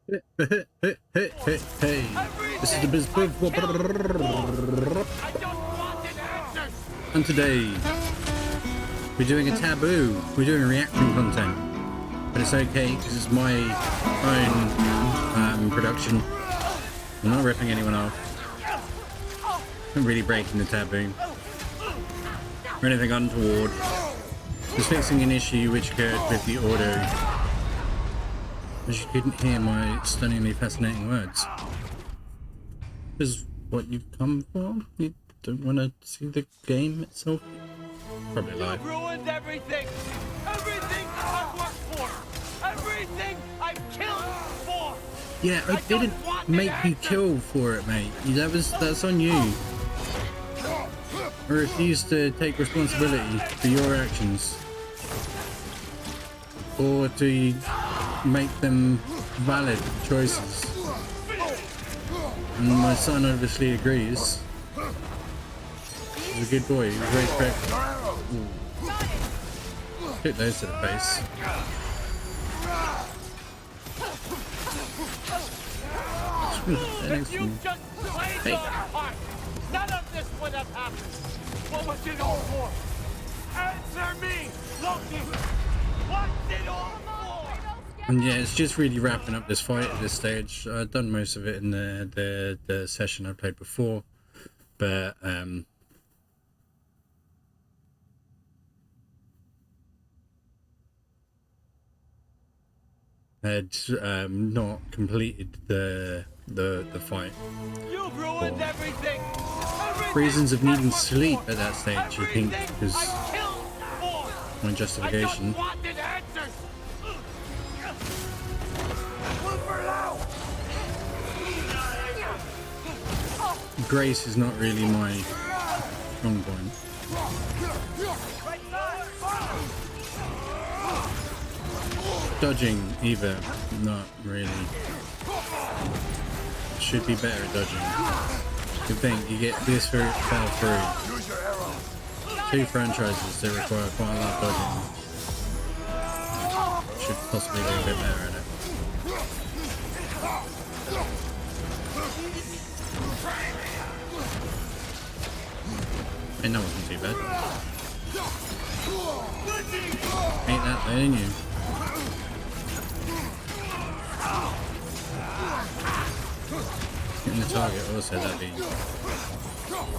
Hey, this is the D.B.S.B.F. And today we're doing a taboo. We're doing reaction content, but it's okay because it's my own production. I'm not ripping anyone off. I'm really breaking the taboo or anything untoward. Just fixing an issue which occurred with the audio. As you couldn't hear my stunningly fascinating words. This is what you've come for? You don't want to see the game itself? Probably live. You ruined everything! Everything I've worked for! Everything I've killed for! Yeah, I didn't make you kill for it, mate. That's on you. I refuse to take responsibility for your actions. Or to make them valid choices. And my son obviously agrees. He's a good boy, he's very correct. Hit those to the face. If you just played your part, none of this would have happened. What was it all for? Answer me, Loki! What's it all for? And yeah, it's just really wrapping up this fight at this stage. I've done most of it in the session I played before, but had not completed the fight. You've ruined everything. Reasons of needing sleep at that stage, I think, because my justification. Grace is not really my strong point. Dodging either, not really. Should be better at dodging. Good thing you get this far through. 2 franchises that require quite a lot of dodging. Should possibly be a bit better at it. And that wasn't too bad. Ain't that there, ain't you? Hitting the target also, that'd be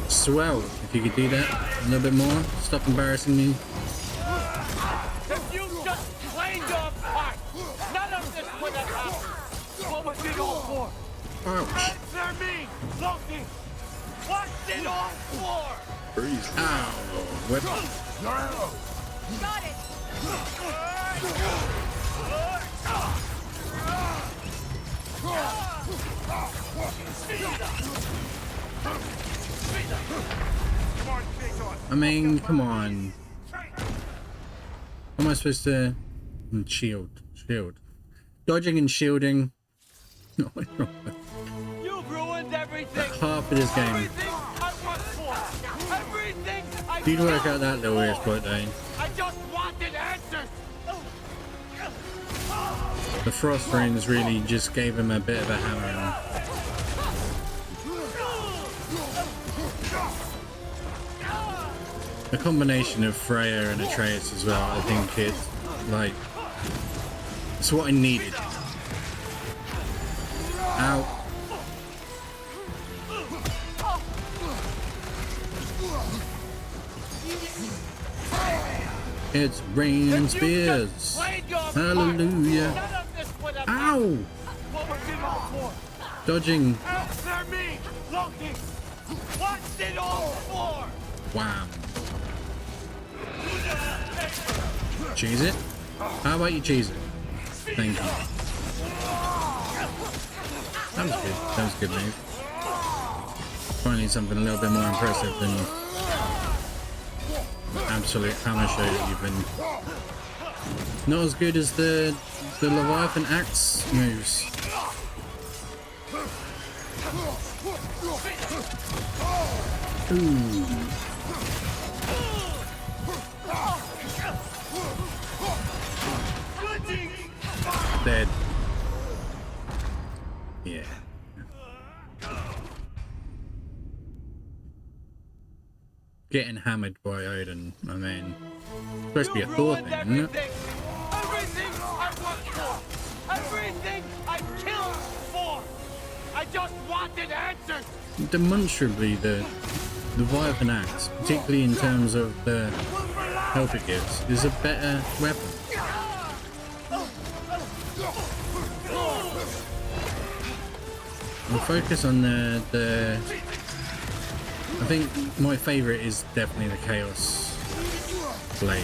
swell if you could do that a little bit more. Stop embarrassing me. If you just played your part, none of this would have happened. What was it all for? Ouch. Answer me, Loki! What's it all for? Freeze. Ow. Whip. Got it! I mean, come on. How am I supposed to shield? Dodging and shielding. No, You've ruined everything. Half of this game. Everything I worked for. Everything I You'd work out that little exploit, though. I just wanted answers. The frost runes really just gave him a bit of a hammer. The combination of Freya and Atreus as well, I think it's what I needed. Ow. It's rain and spears. Hallelujah. Ow! What was it all for? Dodging. Answer me, Loki! What's it all for? Wow. Cheese it? How about you cheese it? Thank you. That was good. That was a good move. Finally something a little bit more impressive than absolute hammer show that you've been. Not as good as the Leviathan axe moves. Ooh. Dead. Yeah. Getting hammered by Odin, I mean, it's supposed to be a Thor thing, isn't it? Everything! Everything I worked for! Everything I killed for! I just wanted answers! Demonstrably, the Leviathan axe, particularly in terms of the help it gives, is a better weapon. We'll focus on the I think my favourite is definitely the Chaos Blade,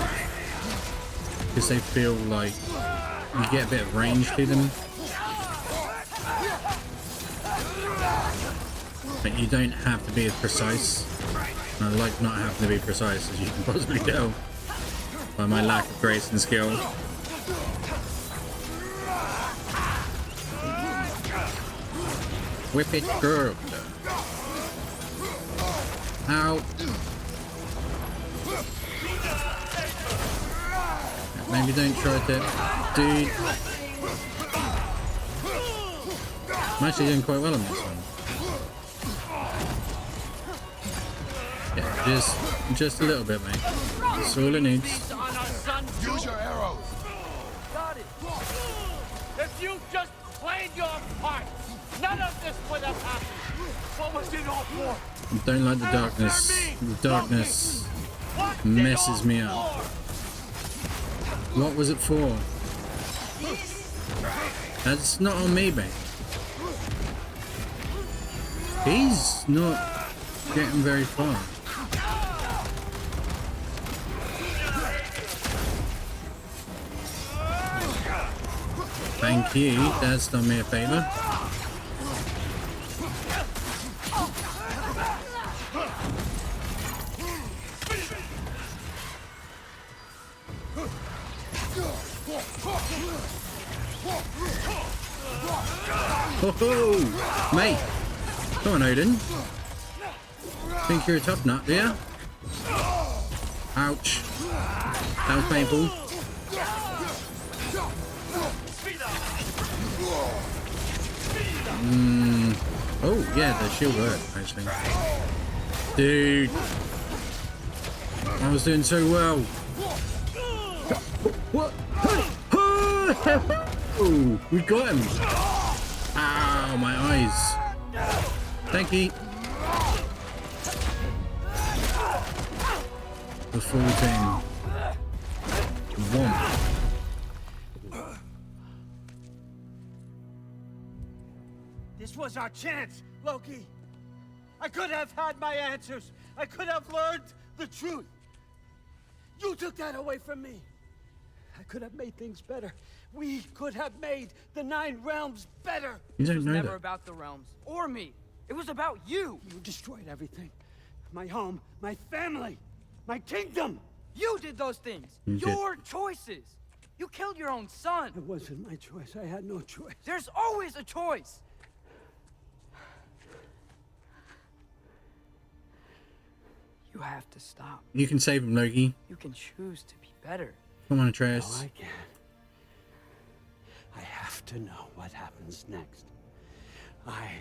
because they feel like you get a bit of range to them, but you don't have to be as precise. And I like not having to be precise, as you can possibly tell by my lack of grace and skill. Whip it, girl. Ow. Maybe don't try to... Dude. I'm actually doing quite well on this one. Yeah, just a little bit, mate. That's all it needs. Use your arrows. Got it. If you just played your part, none of this would have happened. What was it all for? I don't like the darkness. The darkness messes me up. What was it for? That's not on me, babe. He's not getting very far. Thank you, that's done me a favor. Oh, mate. Come on, Odin. Think you're a tough nut, do ya? Ouch. That was painful. Oh, yeah, the shield worked, actually. Dude. I was doing so well. What? Oh, we got him. Ow, my eyes. Thank you. The full thing. Womp. This was our chance, Loki. I could have had my answers. I could have learned the truth. You took that away from me. I could have made things better. We could have made the 9 realms better. You don't It was know never that. about the realms or me. It was about you. You destroyed everything. My home, my family, my kingdom. You did those things. You did. Your choices. You killed your own son. It wasn't my choice. I had no choice. There's always a choice. You have to stop. You can save him, Loki. You can choose to be better. Come on, No, Atreus. I can't. I have to know what happens next. I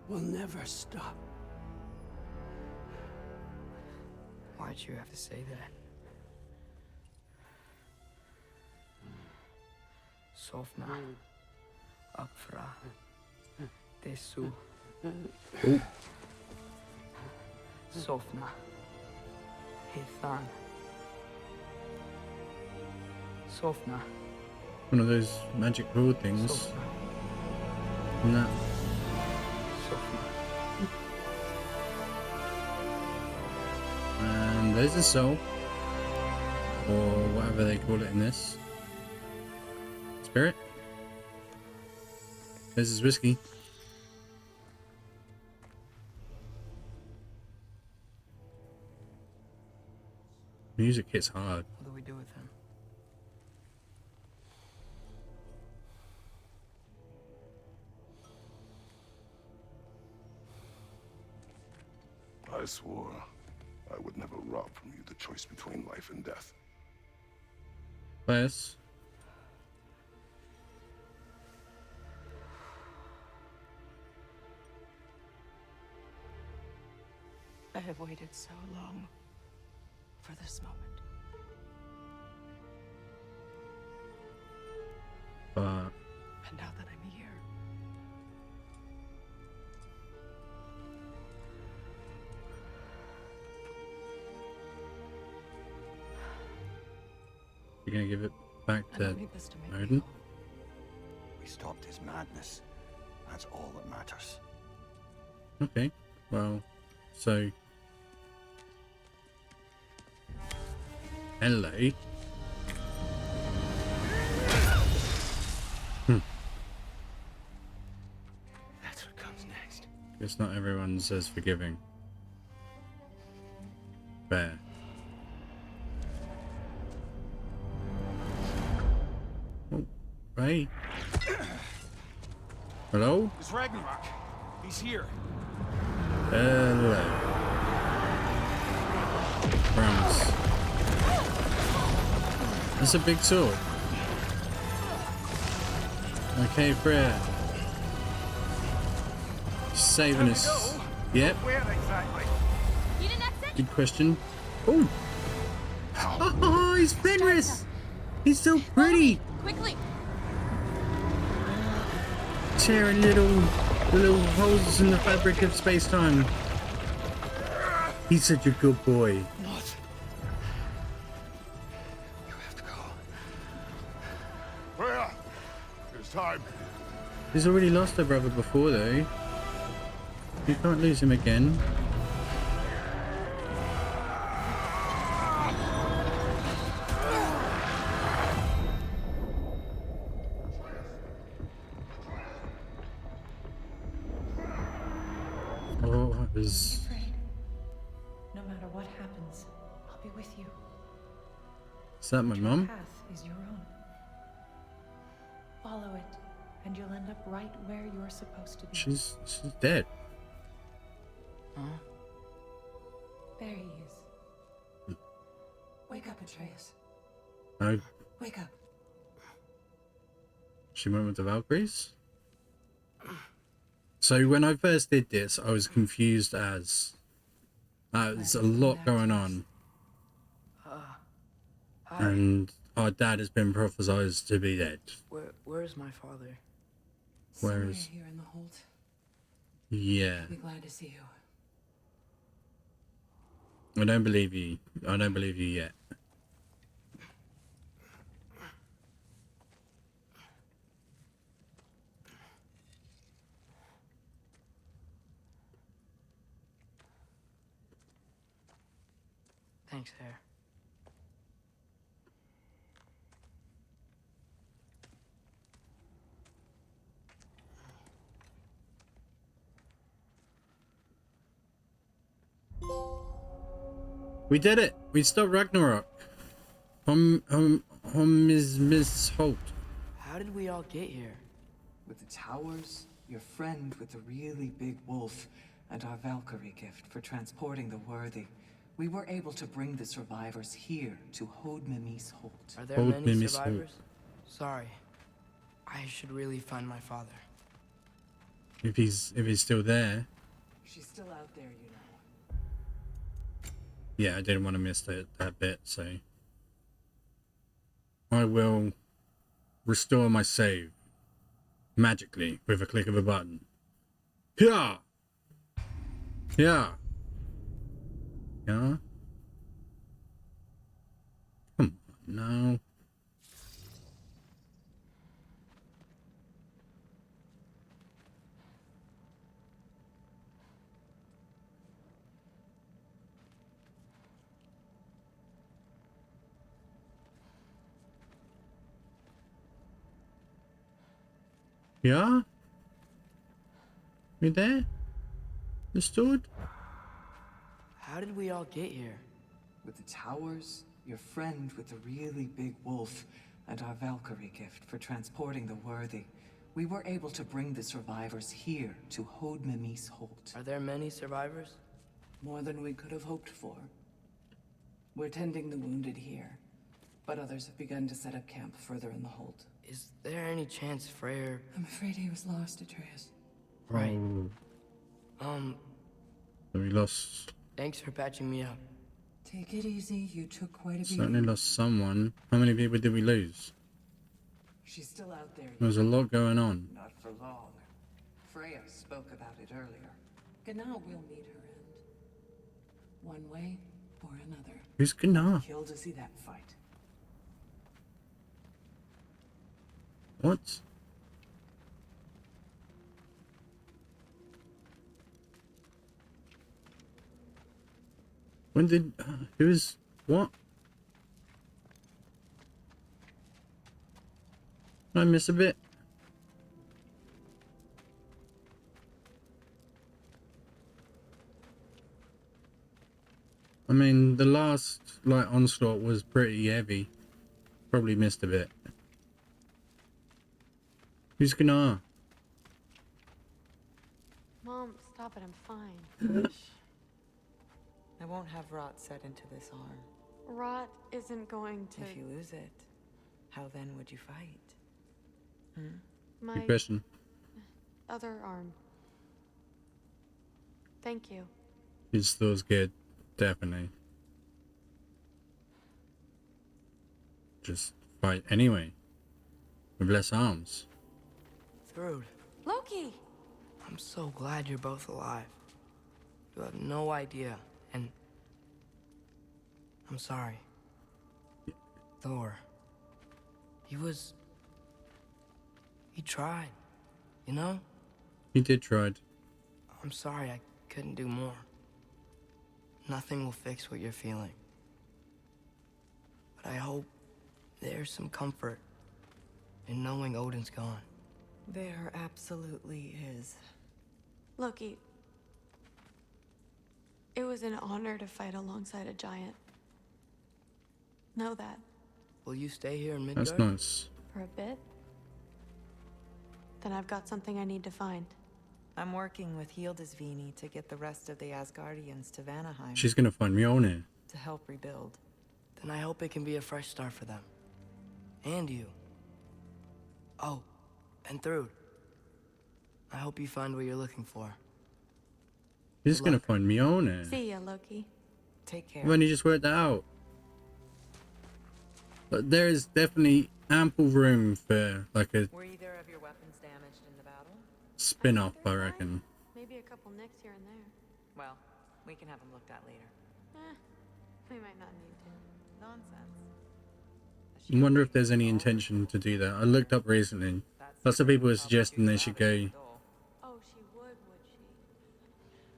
will never stop. Why'd you have to say that? Sofna. Akfra. Desu. Oh. Sofna. Hithan. Sofna. One of those magic claw things. Sofna. No. Sofna. And there's the soul. Or whatever they call it in this. Spirit. There's his whiskey. Music hits hard. What do we do with him? I swore I would never rob from you the choice between life and death. Players. I have waited so long for this moment. But And now that I'm here, you're gonna give it back I to don't need this to make me Odin? whole. We stopped his madness. That's all that matters. Okay, well, so hello. That's what comes next. Guess not everyone's as forgiving. Fair. Oh, hey. Hello? It's Ragnarök. He's here. Hello. Crumbs. That's a big sword. Okay, Freya. Saving us. Yep. Where exactly? Need an exit? Good question. Oh! Oh, he's Fenris! He's so pretty! Quickly! Tearing little holes in the fabric of space-time. He's such a good boy. Not. You have to go. Freya! It's time. He's already lost her brother before, though. You can't lose him again. Oh, that was... Afraid. No matter what happens, I'll be with you. Is that my Your mum? path is your own. Follow it, and you'll end up right where you're supposed to be. She's dead. Huh? There he is. Wake up, Atreus. Oh, Wake up. she went with the Valkyries? So when I first did this, I was confused as... there's a lot going on. Hi. And our dad has been prophesied to be dead. Where's my father? Where Somewhere is- here in the hold. Yeah. Be glad to see you. I don't believe you. I don't believe you yet. Thanks, Hare. We did it! We stopped Ragnarok. Miss Holt. How did we all get here? With the towers, your friend with the really big wolf, and our Valkyrie gift for transporting the worthy, we were able to bring the survivors here to Hod Mimi's Holt. Are there Hold many Mimi's survivors? Sorry. I should really find my father. If he's still there. She's still out there, you know. Yeah, I didn't want to miss that bit, so I will restore my save magically with a click of a button. Yeah. Yeah. Yeah. Come on now. Yeah? You there? Restored? How did we all get here? With the towers, your friend with the really big wolf, and our Valkyrie gift for transporting the worthy, we were able to bring the survivors here to Hod Mimi's Holt. Are there many survivors? More than we could have hoped for. We're tending the wounded here, but others have begun to set up camp further in the hold. Is there any chance Freyr... I'm afraid he was lost, Atreus. Right. Oh, Um, so we lost. Thanks for patching me up. Take it easy. You took quite a Certainly beating. lost someone. How many people did we lose? She's still out there. There was a lot going on. Not for long. Freya spoke about it earlier. Gna will meet her end. One way or another. Who's Gnar? Kill to see that fight. What? When did... who's... what? Did I miss a bit? I mean, the last, like, onslaught was pretty heavy. Probably missed a bit. Who's Gnar? Mom, stop it, I'm fine. I won't have rot set into this arm. Rot isn't going to... If you lose it, how then would you fight? My Good question. other arm. Thank you. It feels good. Definitely. Just fight anyway. With less arms. Thrud, Loki! I'm so glad you're both alive. You have no idea, and... I'm sorry. Thor. He tried, you know? He did try. I'm sorry I couldn't do more. Nothing will fix what you're feeling. But I hope there's some comfort in knowing Odin's gone. There absolutely is. Loki, it was an honor to fight alongside a giant. Know that. Will you stay here in Midgard? That's nice. For a bit. Then I've got something I need to find. I'm working with Hildisvini to get the rest of the Asgardians to Vanaheim She's gonna find Mjolnir. to help rebuild. Then I hope it can be a fresh start for them. And you. Oh, and Thrud. I hope you find what you're looking for. She's Good gonna luck. find Mjolnir. See ya, Loki. Take care. I've only just worked that out. But there is definitely ample room for like a Were either of your weapons damaged in the battle? spin-off, I They're reckon. fine. Maybe a couple nicks here and there. Well, we can have them looked at later. We might not need to. Nonsense. I wonder if there's any intention to do that. I looked up recently. Lots of people were suggesting they should go. Oh, she would she?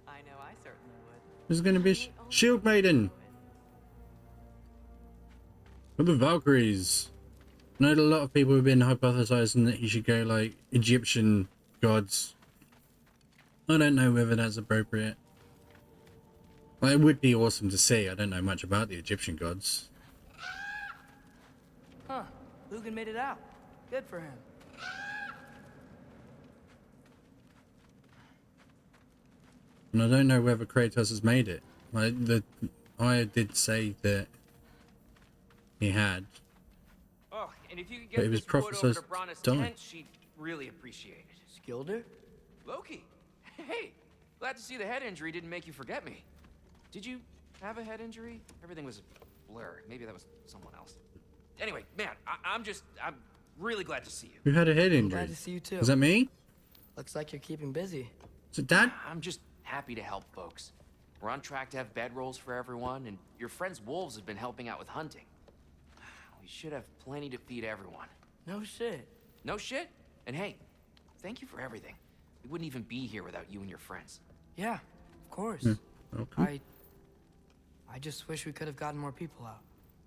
I know I certainly would. There's gonna be Shield Maiden with the Valkyries. I know that a lot of people have been hypothesizing that he should go like Egyptian gods. I don't know whether that's appropriate. Well, it would be awesome to see. I don't know much about the Egyptian gods. Huh. Lugan made it out. Good for him. And I don't know whether Kratos has made it. Like I did say that he had. Oh, and if you could But get it was this wood over prophesized to Brana's to die. tent, she'd really appreciate it. Skilder? Loki, hey, glad to see the head injury didn't make you forget me. Did you have a head injury? Everything was a blur. Maybe that was someone else. Anyway, man, I'm really glad to see you. Who had a head I'm injury? glad to see you too. Was that me? Looks like you're keeping busy. Is it Dad? I'm just happy to help folks. We're on track to have bedrolls for everyone, and your friend's wolves have been helping out with hunting. We should have plenty to feed everyone. No shit. No shit? And hey, thank you for everything. We wouldn't even be here without you and your friends. Yeah, of course. Okay. I just wish we could have gotten more people out.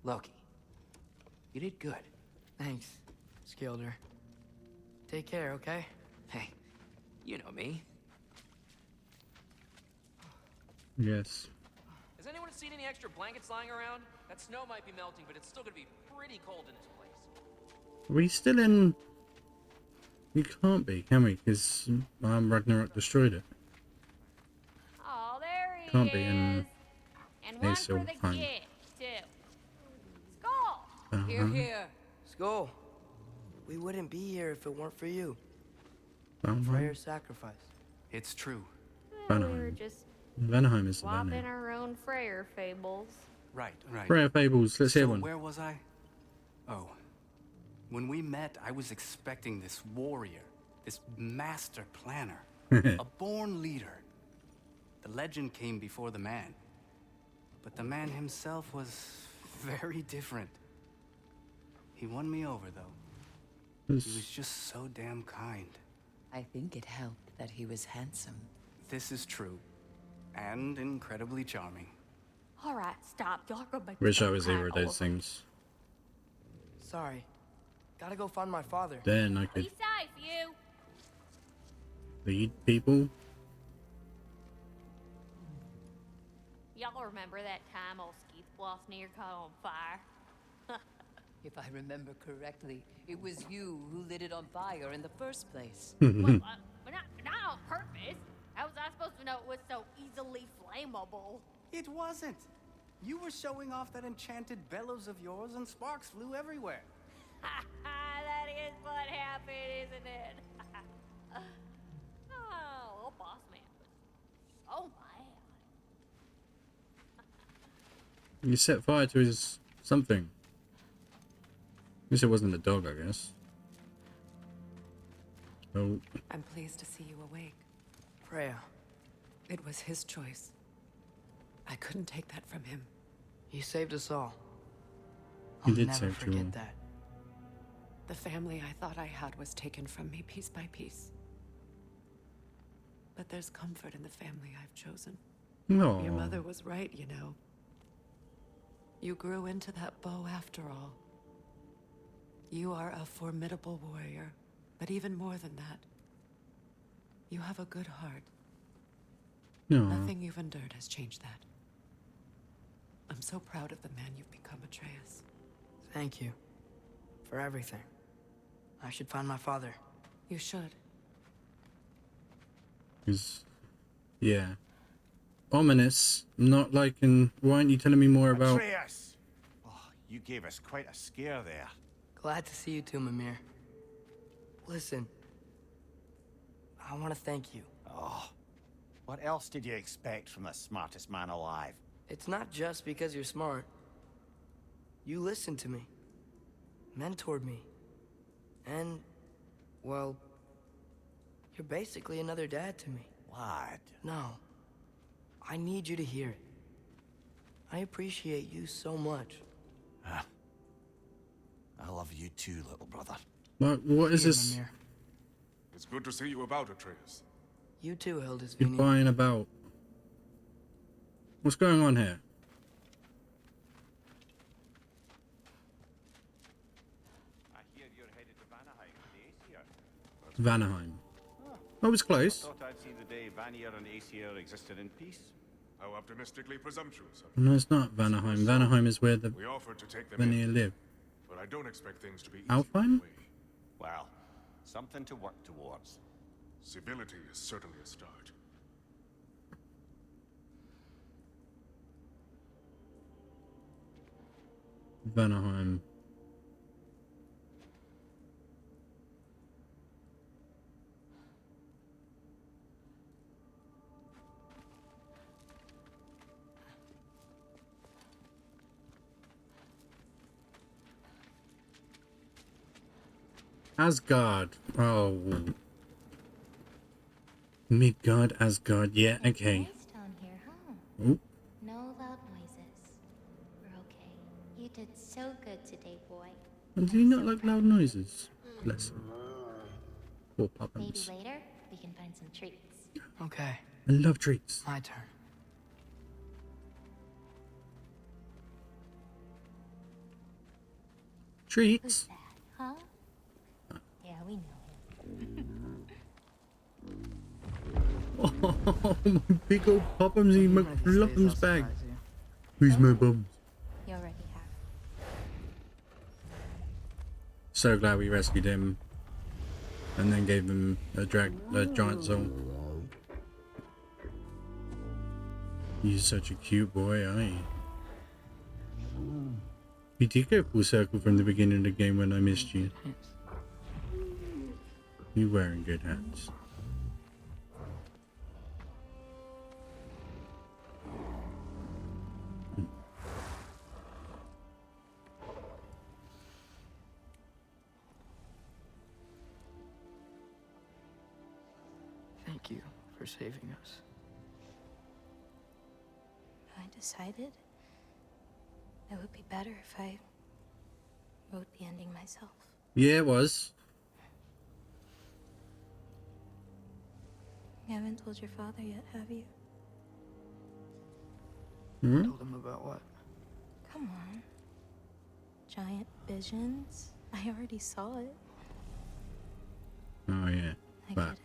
Loki, you did good. Thanks, Skilder. Take care, okay? Hey, you know me. Yes. Has anyone seen any extra blankets lying around? That snow might be melting, but it's still gonna be pretty cold in this place. Are we still in? We can't be, can we? Because Ragnarok destroyed it. Oh, there he Can't is. be in And one Ace for of the Fun. gift, too. Skull! Here, here. Skull. We wouldn't be here if it weren't for you. Freyr's sacrifice. It's true. We were just Vanaheim is the Swapping venue. our own Freyr fables. Right. Rare Fables, let's hear So one. where was I? Oh. When we met, I was expecting this warrior, this master planner, a born leader. The legend came before the man. But the man himself was very different. He won me over, though. He was just so damn kind. I think it helped that he was handsome. This is true. And incredibly charming. All right, stop. Y'all are gonna make Wish me I was cry either of all those over. things. Sorry. Gotta go find my father. Then I Be could safe, you. lead people. Y'all remember that time old Skeeth Bluff near caught on fire? If I remember correctly, it was you who lit it on fire in the first place. Well, but not on purpose. How was I supposed to know it was so easily flammable? It wasn't. You were showing off that enchanted bellows of yours and sparks flew everywhere. That is what happened, isn't it? Oh, old boss man was so mad. You set fire to his something. At least it wasn't a dog, I guess. Oh, I'm pleased to see you awake. Freya, It was his choice. I couldn't take that from him. you saved us all. He I'll did never save you all. forget that. The family I thought I had was taken from me piece by piece. But there's comfort in the family I've chosen. no. Your mother was right, you know. You grew into that bow after all. You are a formidable warrior, but even more than that, you have a good heart. No. Nothing you've endured has changed that. I'm so proud of the man you've become, Atreus. Thank you. For everything. I should find my father. You should. Is yeah. Ominous. Not like in. Why aren't you telling me more about? Atreus! Oh, you gave us quite a scare there. Glad to see you too, Mimir. Listen. I want to thank you. Oh, what else did you expect from the smartest man alive? It's not just because you're smart. You listened to me. Mentored me. And, well, you're basically another dad to me. Lad. No. I need you to hear it. I appreciate you so much. I love you too, little brother. What is Here, this? Mimir. It's good to see you about, Atreus. You too, Hildisvini. You're buying about. What's going on here? I hear you're headed to Vanaheim with the Aesir. Vanaheim. I was close. Thought I'd see the day Vanir and Aesir existed in peace. How optimistically presumptuous. No, it's not Vanaheim. Vanaheim is where the We offered to take them Vanir in, live. but I don't expect things to be easy. Alfheim? Well, something to work towards. Civility is certainly a start. Vanaheim. Asgard. Oh. Midgard, Asgard. Yeah, okay. Nice down here, huh? Oop. No loud noises. We're okay. You did so good today, boy. And do you not like loud noises? Bless him. Poor Maybe puppets. later we can find some treats. Okay, I love treats. my turn. Who's Treats? that, huh? Yeah, we know him. Oh, my big old Poppums in One of these days I'll McFluffum's bag. surprise you. Who's my bums? You already have. So glad we rescued him. And then gave him a giant soul. He's such a cute boy, aren't you? You did go full circle from the beginning of the game when I missed you. You're wearing good hats. Thank you for saving us. I decided it would be better if I wrote the ending myself. Yeah, it was. You haven't told your father yet, have you? Told him about what? Come on. Giant visions? I already saw it. Oh yeah. I But get it.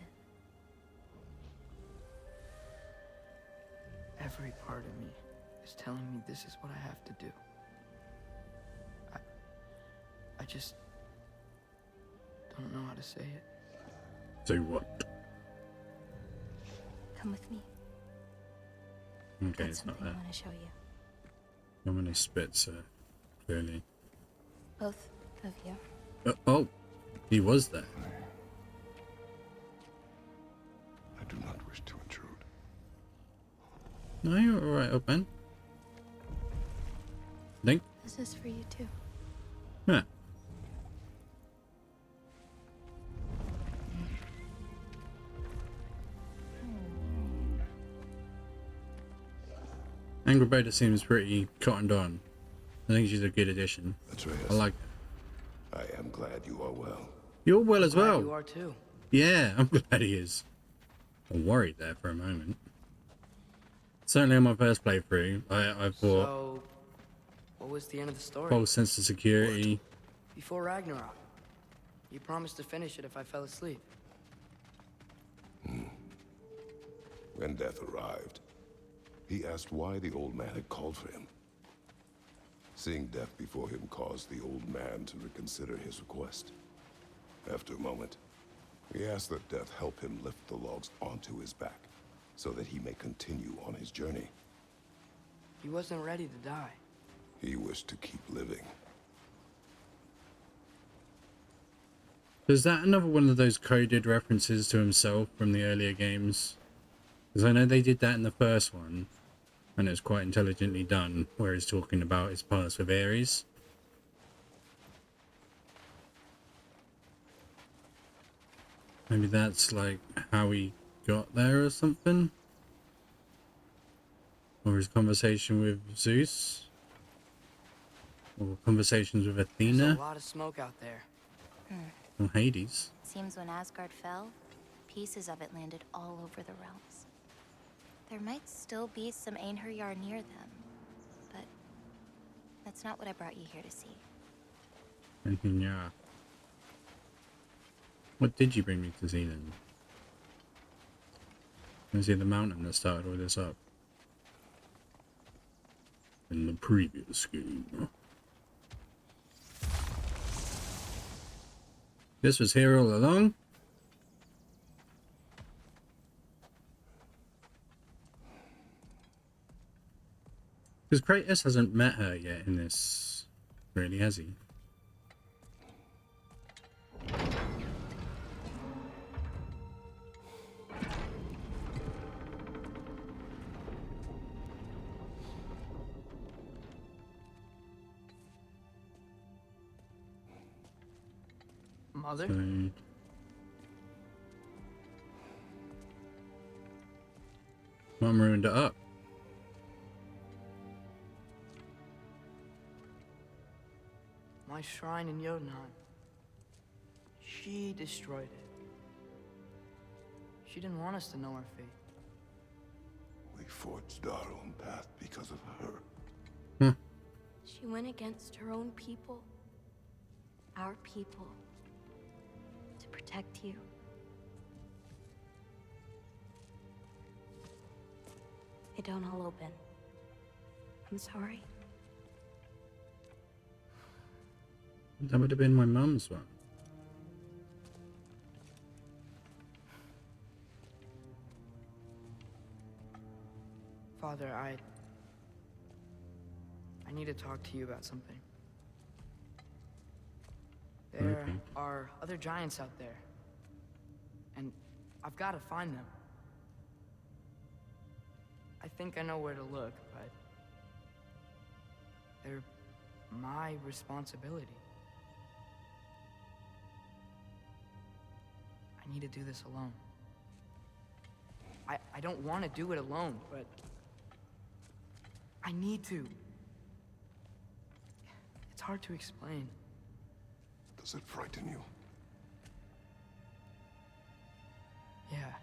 Every part of me is telling me this is what I have to do. I just don't know how to say it. say what? Come with me. Okay, Got it's not something I that. want to show you. How many spits are clearly. Both of you. Oh, he was there. I do not wish to intrude. No, you're alright, up, man. Think? This is for you too. Yeah. Angry Boda seems pretty cottoned on. I think she's a good addition. I like her. I am glad you are well. You're well as Glad well. you are too. Yeah, I'm glad he is. I'm worried there for a moment. Certainly on my first playthrough, I bought So, what was the end of the story? false sense of security. Before Ragnarok, you promised to finish it if I fell asleep. When death arrived, he asked why the old man had called for him. Seeing death before him caused the old man to reconsider his request. After a moment, he asked that death help him lift the logs onto his back, so that he may continue on his journey. He wasn't ready to die. He wished to keep living. Is that another one of those coded references to himself from the earlier games? Because I know they did that in the first one, and it was quite intelligently done, where he's talking about his past with Ares. Maybe that's like how he got there or something? Or his conversation with Zeus? Or conversations with There's Athena? a lot of smoke out there. Or Hades? Seems when Asgard fell, pieces of it landed all over the realms. There might still be some Einherjar near them, but that's not what I brought you here to see. Yeah. What did you bring me to see then? Is it the mountain that started all this up? In the previous game. This was here all along? Because Kratos hasn't met her yet in this, really, has he? Mother? Mom ruined it up. My shrine in Jotunheim. She destroyed it. She didn't want us to know our fate. We forged our own path because of her. She went against her own people. Our people. To protect you. They don't all open. I'm sorry. That would have been my mum's one. Father, I need to talk to you about something. There are other giants out there. And I've got to find them. I think I know where to look, but they're my responsibility. I need to do this alone. I don't want to do it alone, but I need to. It's hard to explain. Does it frighten you? Yeah.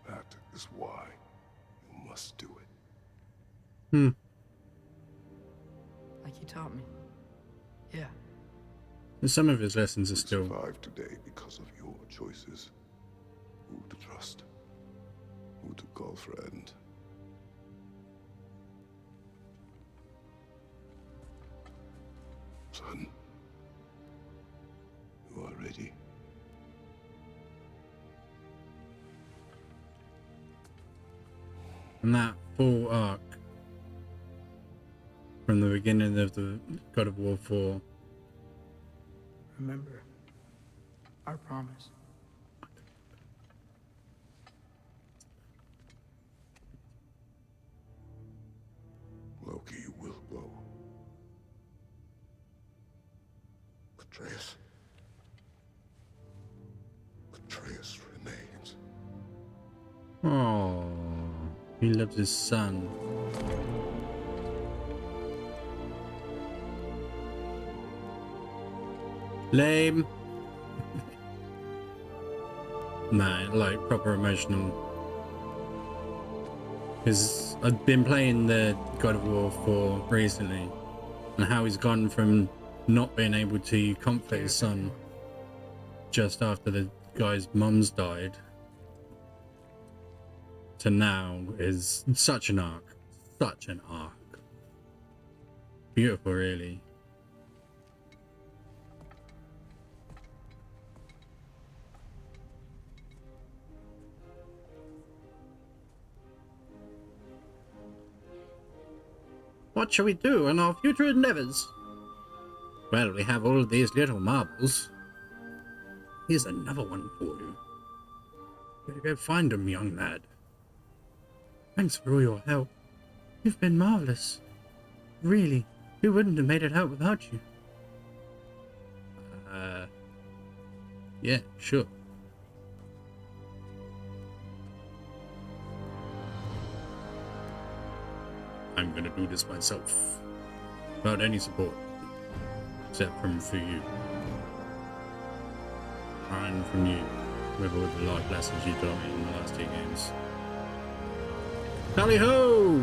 That is why you must do it. Hmm. Like you taught me. Yeah. And some of his lessons are We still... survived today because of your choices. Who to trust. Who to call friend. Son. You are ready. And that full arc from the beginning of the God of War 4. Remember our promise. Loki, you will go. Atreus. Atreus remains. Oh, he loves his son. Lame. Nah, like proper emotional. Because I've been playing the God of War 4 recently, and how he's gone from not being able to comfort his son just after the guy's mum's died to now is such an arc. Such an arc. Beautiful, really. What shall we do in our future endeavors? Well, we have all of these little marbles. Here's another one for you. Better go find them, young lad. Thanks for all your help. You've been marvelous. Really, we wouldn't have made it out without you. Yeah, sure. I'm gonna do this myself. Without any support. Except for you. And from you. With all the life lessons you taught me in the last 2 games. Tally ho!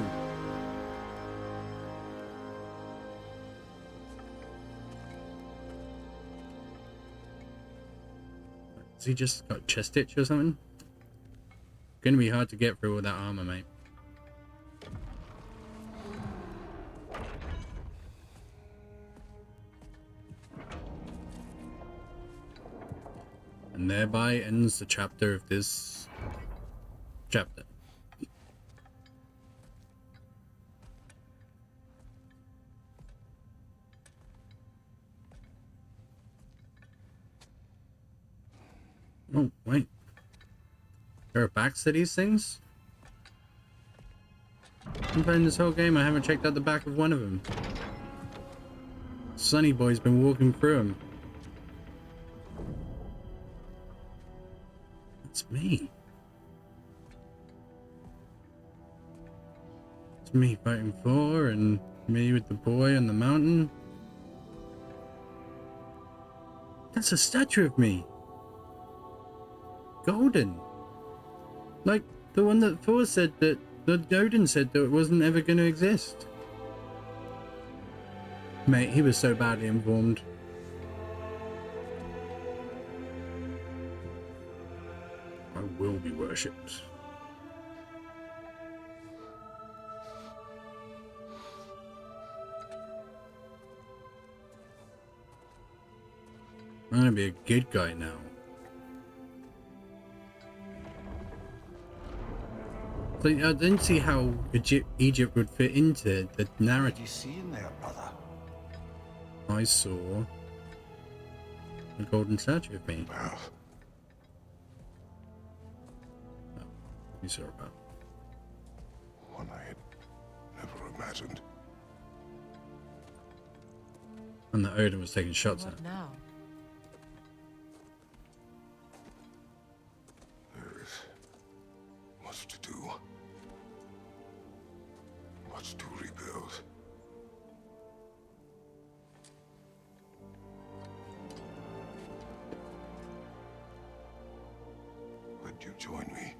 Has he just got chest itch or something? Gonna be hard to get through all that armor, mate. And thereby ends the chapter of this chapter. Oh, wait. There are backs to these things? I'm playing this whole game, I haven't checked out the back of one of them. Sonny Boy's been walking through them. It's me. It's me fighting for, and me with the boy on the mountain. That's a statue of me. Golden. Like the one that Thor said that Odin said that it wasn't ever going to exist. Mate, he was so badly informed. I will be worshipped. I'm gonna be a good guy now. So I didn't see how Egypt would fit into the narrative. What do you see in there, brother? I saw a golden statue of me. Well, Oh, you saw about. one I had never imagined. And that Odin was taking shots at. What now? There is much to rebuild. Would you join me?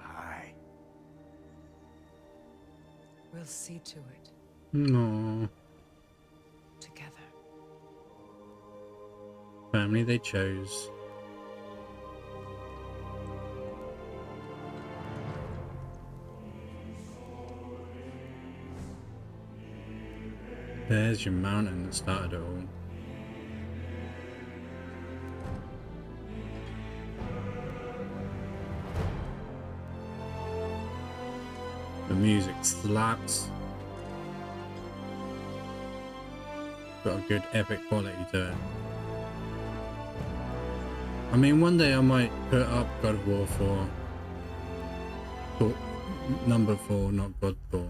Aye. We'll see to it. No. Together. Family they chose. There's your mountain that started it all. The music slaps. Got a good epic quality to it. I mean, one day I might put up God of War 4. Number 4, not God 4.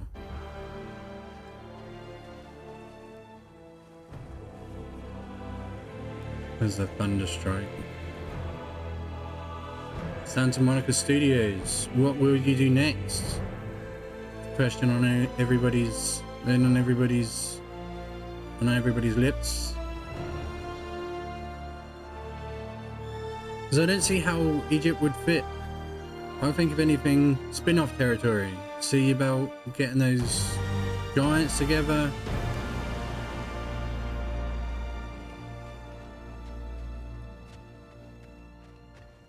There's a thunderstrike. Santa Monica Studios. What will you do next? Question on everybody's lips. Because I don't see how Egypt would fit. I think if anything, spin-off territory. See about getting those giants together.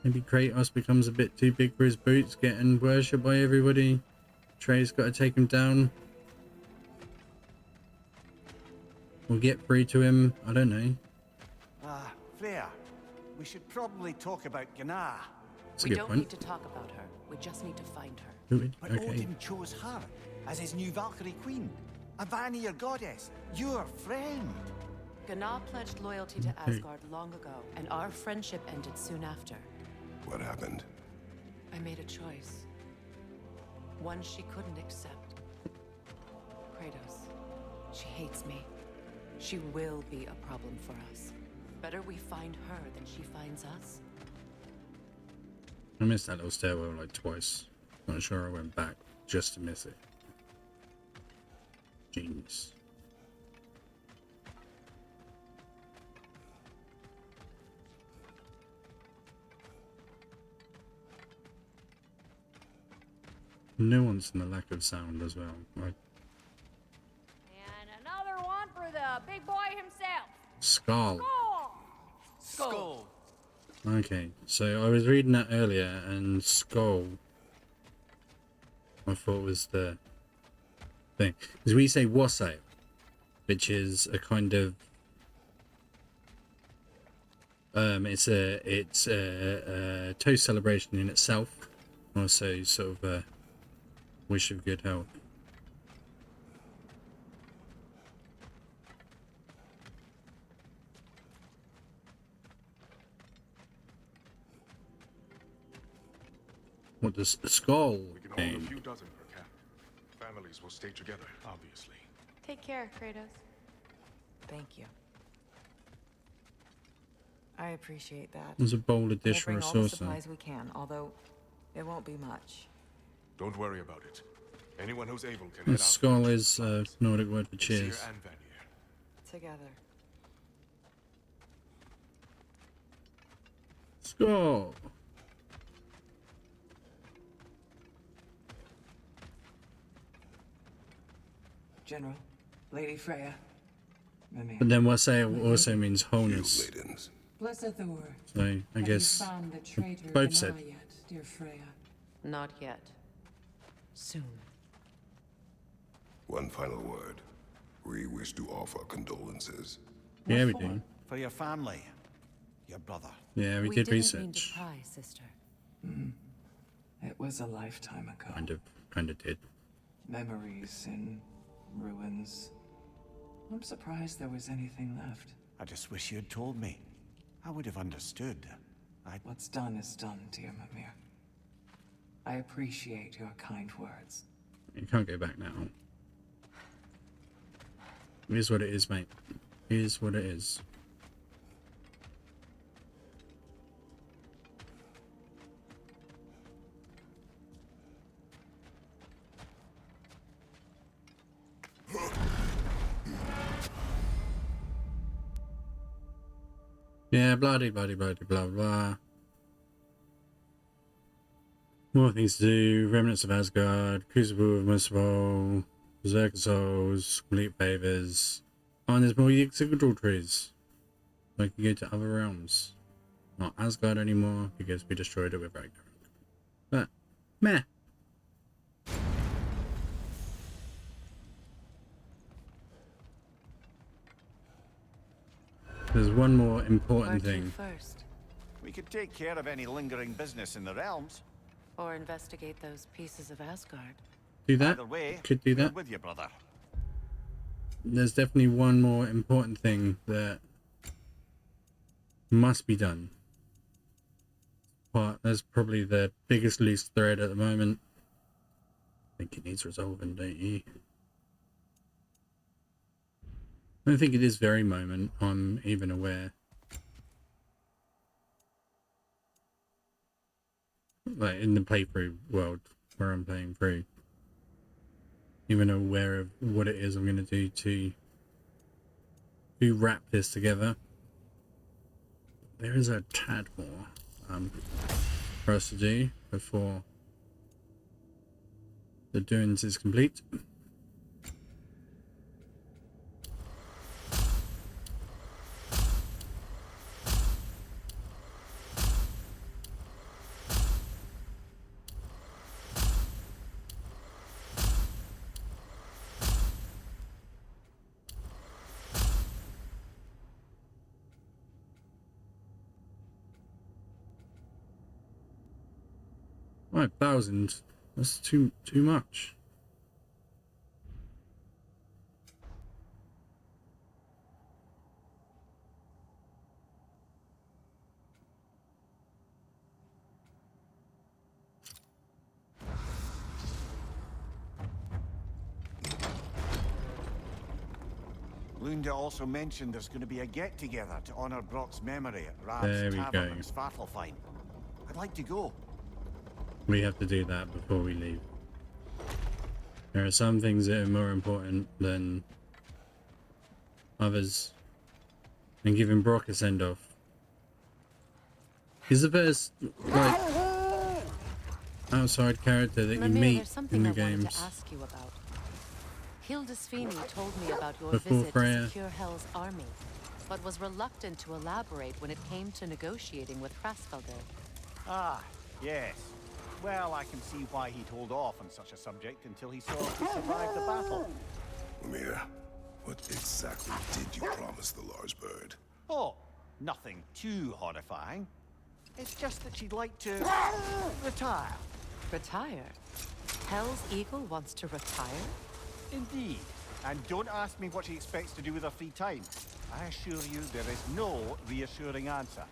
Maybe Kratos becomes a bit too big for his boots, getting worshipped by everybody. Trey's got to take him down. We'll get free to him. I don't know. Freya, we should probably talk about Gná. That's a We good don't point. need to talk about her. We just need to find her. But Okay. Odin chose her as his new Valkyrie queen. A Vanir goddess. Your friend. Gná pledged loyalty to Asgard long ago, and our friendship ended soon after. What happened? I made a choice. One she couldn't accept. Kratos. She hates me. She will be a problem for us. Better we find her than she finds us. I missed that little stairwell like twice. Not sure I went back just to miss it. Genius. Nuance and the lack of sound as well. Like And another one for the big boy himself. Skull. Skull! Okay, so I was reading that earlier, and Skull I thought was the thing. Because we say Wassail, which is a kind of it's a toast celebration in itself. Also sort of a wish of good health. What does Skull We can hold a gain? few dozen per camp. Families will stay together, obviously. Take care, Kratos. Thank you. I appreciate that. There's a bowl of We'll dish or bring a all the saucer. supplies we can, although it won't be much. Don't worry about it. Anyone who's able can And head out. Skull is a Nordic word for Seer cheers. and Vanir. Together. Skull! General, Lady Freya. Mimir. But then Wassail also means wholeness. Blessed Thor. So I Have guess you found the traitor both Gná said. yet, dear Freya? Not yet. Soon. One final word. We wish to offer condolences. Yeah, we do. For your family. Your brother. Yeah, we did didn't mean to research. pry, sister. It was a lifetime ago. Kind of did. Memories in ruins. I'm surprised there was anything left. I just wish you had told me. I would have understood. What's done is done, dear Mimir. I appreciate your kind words. You can't go back now. It is what it is, mate. It is what it is. Yeah, blah blah blah blah blah blah. More things to do. Remnants of Asgard, Crucible of Muspel, Berserker Souls, Complete Favors. Oh, and there's more exegral trees. So I can go to other realms. Not Asgard anymore because we destroyed it with Ragnarök. But, meh. There's one more important thing. First, We could take care of any lingering business in the realms. or investigate those pieces of Asgard. Do that? Either way, Could do we're that. with you, brother. There's definitely one more important thing that must be done. But that's probably the biggest loose thread at the moment. I think it needs resolving, don't you? I don't think it is very moment, I'm even aware. Like in the playthrough world where I'm playing through. Even aware of what it is I'm going to do to wrap this together. There is a tad more for us to do before the doings is complete. $5,000. That's too much. Lunda also mentioned there's going to be a get-together to honor Brock's memory at There Rab's we Tavern go. in Svartalfheim. I'd like to go. We have to do that before we leave. There are some things that are more important than others. And giving Brock a send-off. He's the first, like, outside character that you Mimir, meet there's something in the I wanted games. to ask you about. Hildisvini told me about your Before visit Freya. to secure Hell's army, but was reluctant to elaborate when it came to negotiating with Hraesveldir. Ah, yes. Well, I can see why he'd hold off on such a subject until he saw if we survived the battle. Mira, what exactly did you promise the large bird? Oh, nothing too horrifying. It's just that she'd like to retire. Retire? Hell's Eagle wants to retire? Indeed. And don't ask me what she expects to do with her free time. I assure you there is no reassuring answer.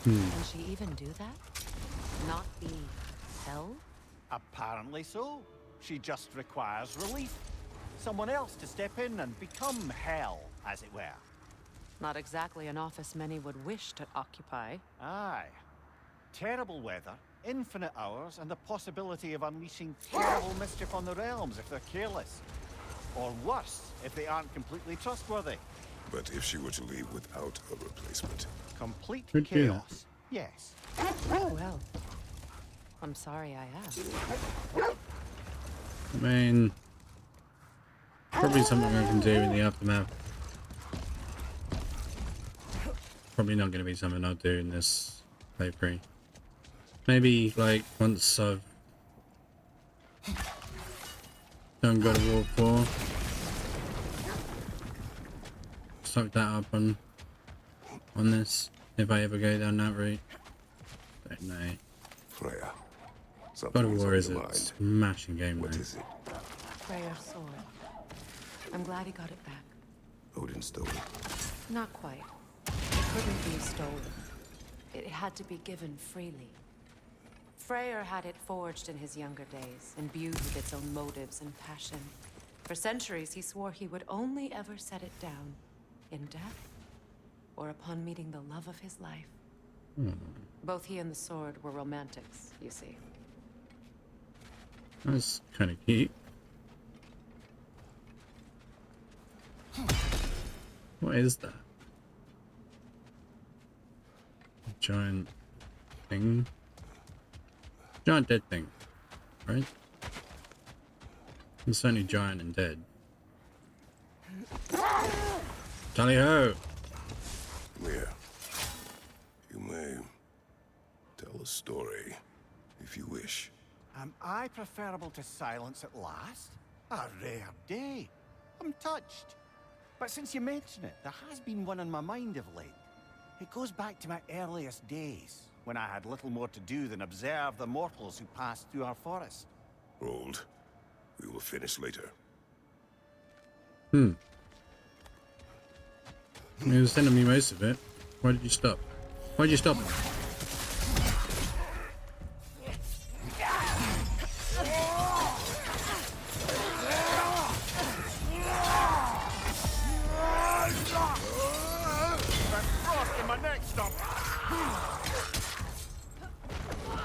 Can she even do that? Not be Hell? Apparently so. She just requires relief. Someone else to step in and become Hell, as it were. Not exactly an office many would wish to occupy. Aye. Terrible weather, infinite hours, and the possibility of unleashing terrible mischief on the realms if they're careless. Or worse, if they aren't completely trustworthy. But if she were to leave without a replacement? Complete Good deal. chaos. Yes. Well, I'm sorry I asked. I mean, probably something I can do in the aftermath. Probably not going to be something I'll do in this playthrough. Maybe, like, once I've done God of War 4. Suck that up on this, if I ever go down that route. Don't know. Freya. God of War on is your a mind. smashing game, What though. is it? Freyr's sword. I'm glad he got it back. Odin stole it. Not quite. It couldn't be stolen. It had to be given freely. Freyr had it forged in his younger days, imbued with its own motives and passion. For centuries, he swore he would only ever set it down in death, or upon meeting the love of his life. Both he and the sword were romantics, you see. That's kind of cute. What is that? giant thing. Giant dead thing, right? It's only giant and dead. Tally ho! Yeah. You may tell a story, if you wish. Am I preferable to silence at last? A rare day. I'm touched. But since you mention it, there has been one on my mind of late. It goes back to my earliest days, when I had little more to do than observe the mortals who passed through our forest. Hold. We will finish later. You were sending me most of it. Why did you stop? Why did you stop?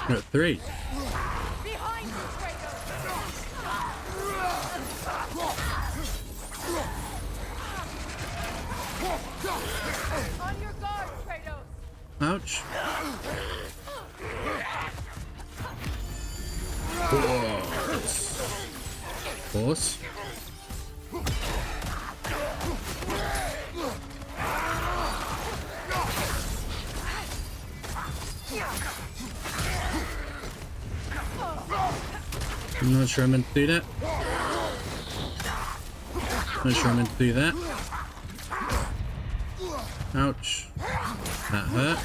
You're at 3. Behind you, Kratos! On your guard, Kratos! Ouch. Force. I'm not sure I meant to do that. Not sure I meant to do that. Ouch. That hurt.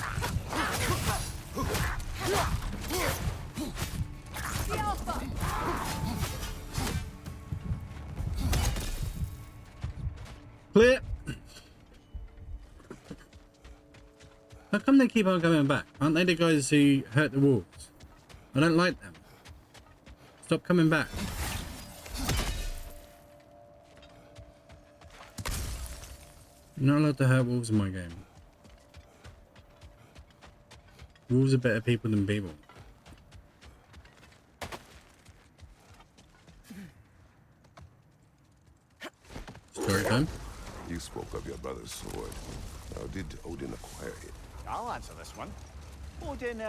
Clear. How come they keep on coming back? Aren't they the guys who hurt the wolves? I don't like them. Stop coming back. You're not allowed to hurt wolves in my game. Wolves are better people than people. Story time. You spoke of your brother's sword. How did Odin acquire it? I'll answer this one. Odin,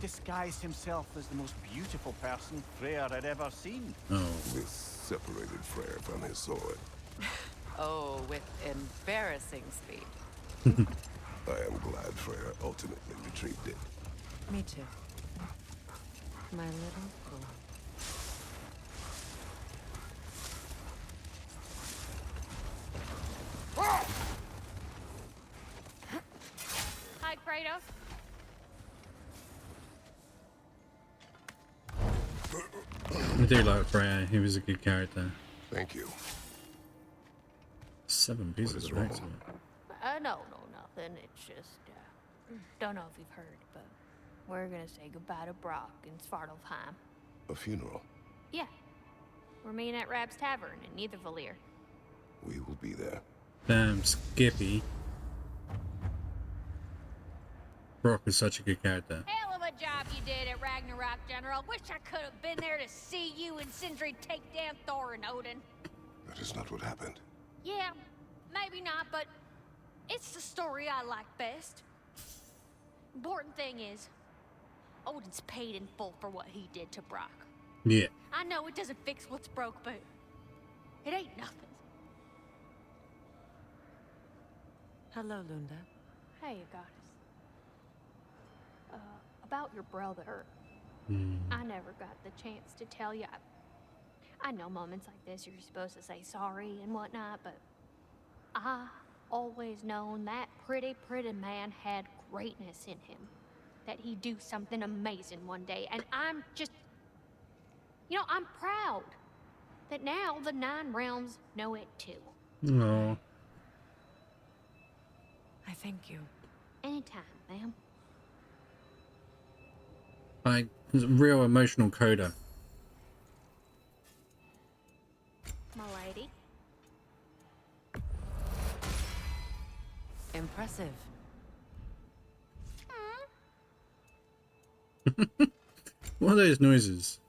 disguised himself as the most beautiful person Freyr had ever seen. Oh. This separated Freyr from his sword. Oh, with embarrassing speed. I am glad Freyr ultimately retrieved it. Me too. My little girl. Hi, Kratos. I do like Freya. He was a good character. Thank you. 7 pieces of excellent. No, nothing. It's just, don't know if you've heard, but we're gonna say goodbye to Brock in Svartalfheim. A funeral. Yeah. We're meeting at Rab's Tavern in Nethervalir. We will be there. Damn, Skippy. Brock was such a good character. Hell of a job you did at Ragnarök, General. Wish I could have been there to see you and Sindri take down Thor and Odin. That is not what happened. Yeah, maybe not, but it's the story I like best. Important thing is, Odin's paid in full for what he did to Brock. Yeah. I know it doesn't fix what's broke, but it ain't nothing. Hello, Lunda. Hey, Goddess. About your brother. I never got the chance to tell you. I know moments like this you're supposed to say sorry and whatnot, but I always known that pretty man had greatness in him. That he'd do something amazing one day, and I'm just... You know, I'm proud that now the 9 realms know it too. No. I thank you. Anytime, ma'am. Like, he's a real emotional coda. My lady. Impressive. What are those noises?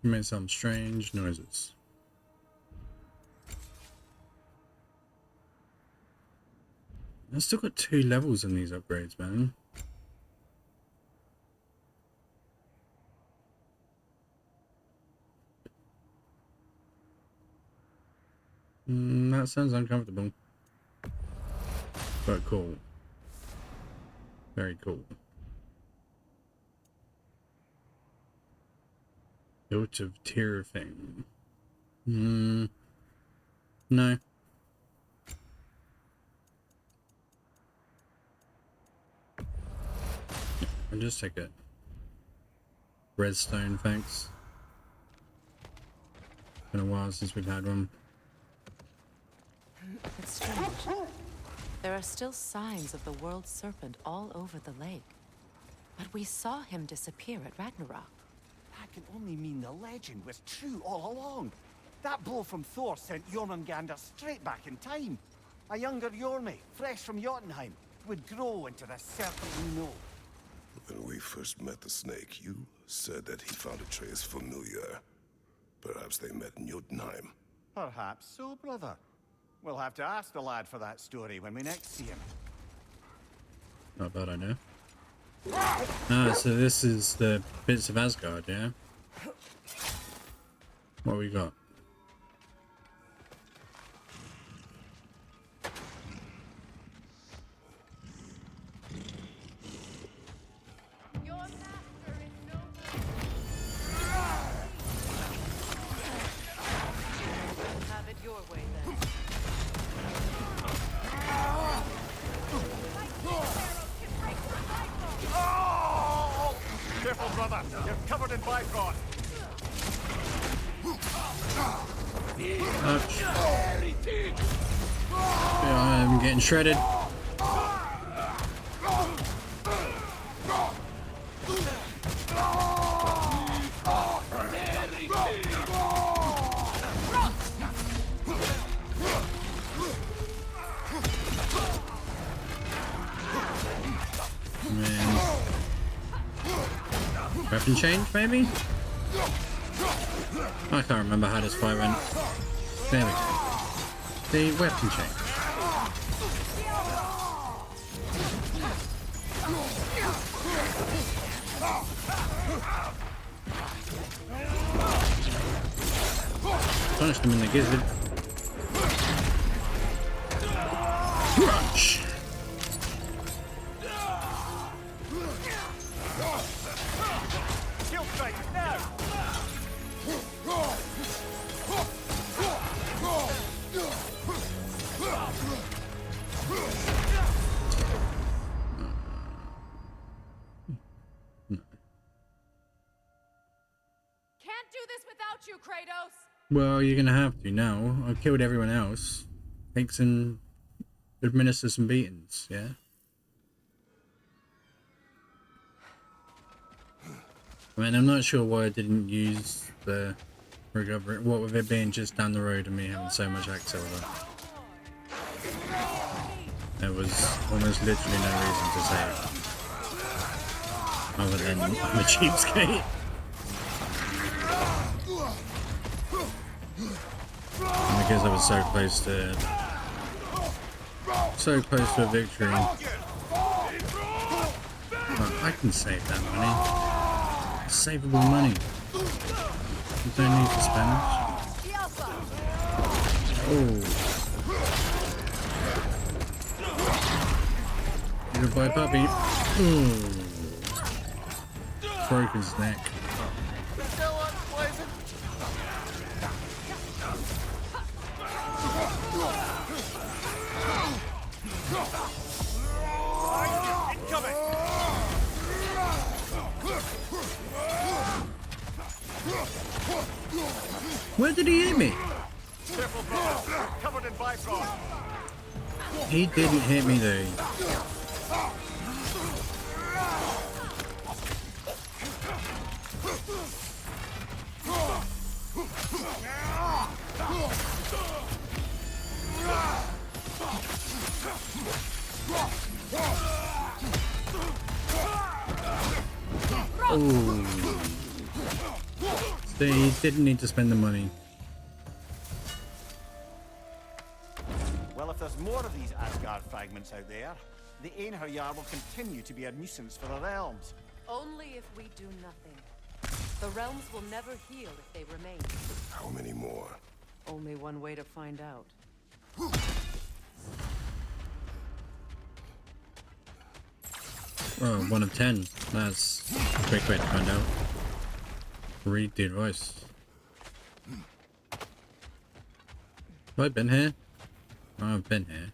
You make some strange noises. I've still got 2 levels in these upgrades, man. That sounds uncomfortable. But cool. Very cool. Hilt of Tearfang. No. I'll just take it. Redstone, thanks. Been a while since we've had one. It's strange. There are still signs of the world serpent all over the lake. But we saw him disappear at Ragnarök. That can only mean the legend was true all along. That blow from Thor sent Jormungandr straight back in time. A younger Jormi, fresh from Jotunheim, would grow into the serpent we know. When we first met the snake, you said that he found a trace familiar. Perhaps they met in Jotunheim. Perhaps so, brother. We'll have to ask the lad for that story when we next see him. Not bad, I know. Ah, so this is the bits of Asgard, yeah? What we got? Have it your way then. Careful, brother. You're covered in Bifrost. Ouch. Yeah, I'm getting shredded. Man. Weapon change, maybe? I can't remember how this fight went. There we go. The weapon change. Punished him in the gizzard. Crunch! Shield strike, now! Can't do this without you, Kratos! Well, you're gonna have to now. I've killed everyone else. Take some... administer some beatings, yeah? I mean, I'm not sure why I didn't use the recovery. What with it being just down the road and me having so much access over. There was almost literally no reason to save. Other than I'm a cheapskate. And because I was so close to a victory. Well, I can save that money. It's savable money. You don't need to spend it. Oh. Goodbye, puppy. Ooh. Broke his neck. Where did he hit me? Careful, brother. Covered in Bifrost. He didn't hit me though. Oh. They didn't need to spend the money. Well, if there's more of these Asgard fragments fragments out there, the Einherjar will continue to be a nuisance for the realms. Only if we do nothing. The realms will never heal if they remain. How many more? Only one way to find out. Oh, 1 of 10. That's a quick way to find out. Read the advice. Have I been here? Oh, I've been here.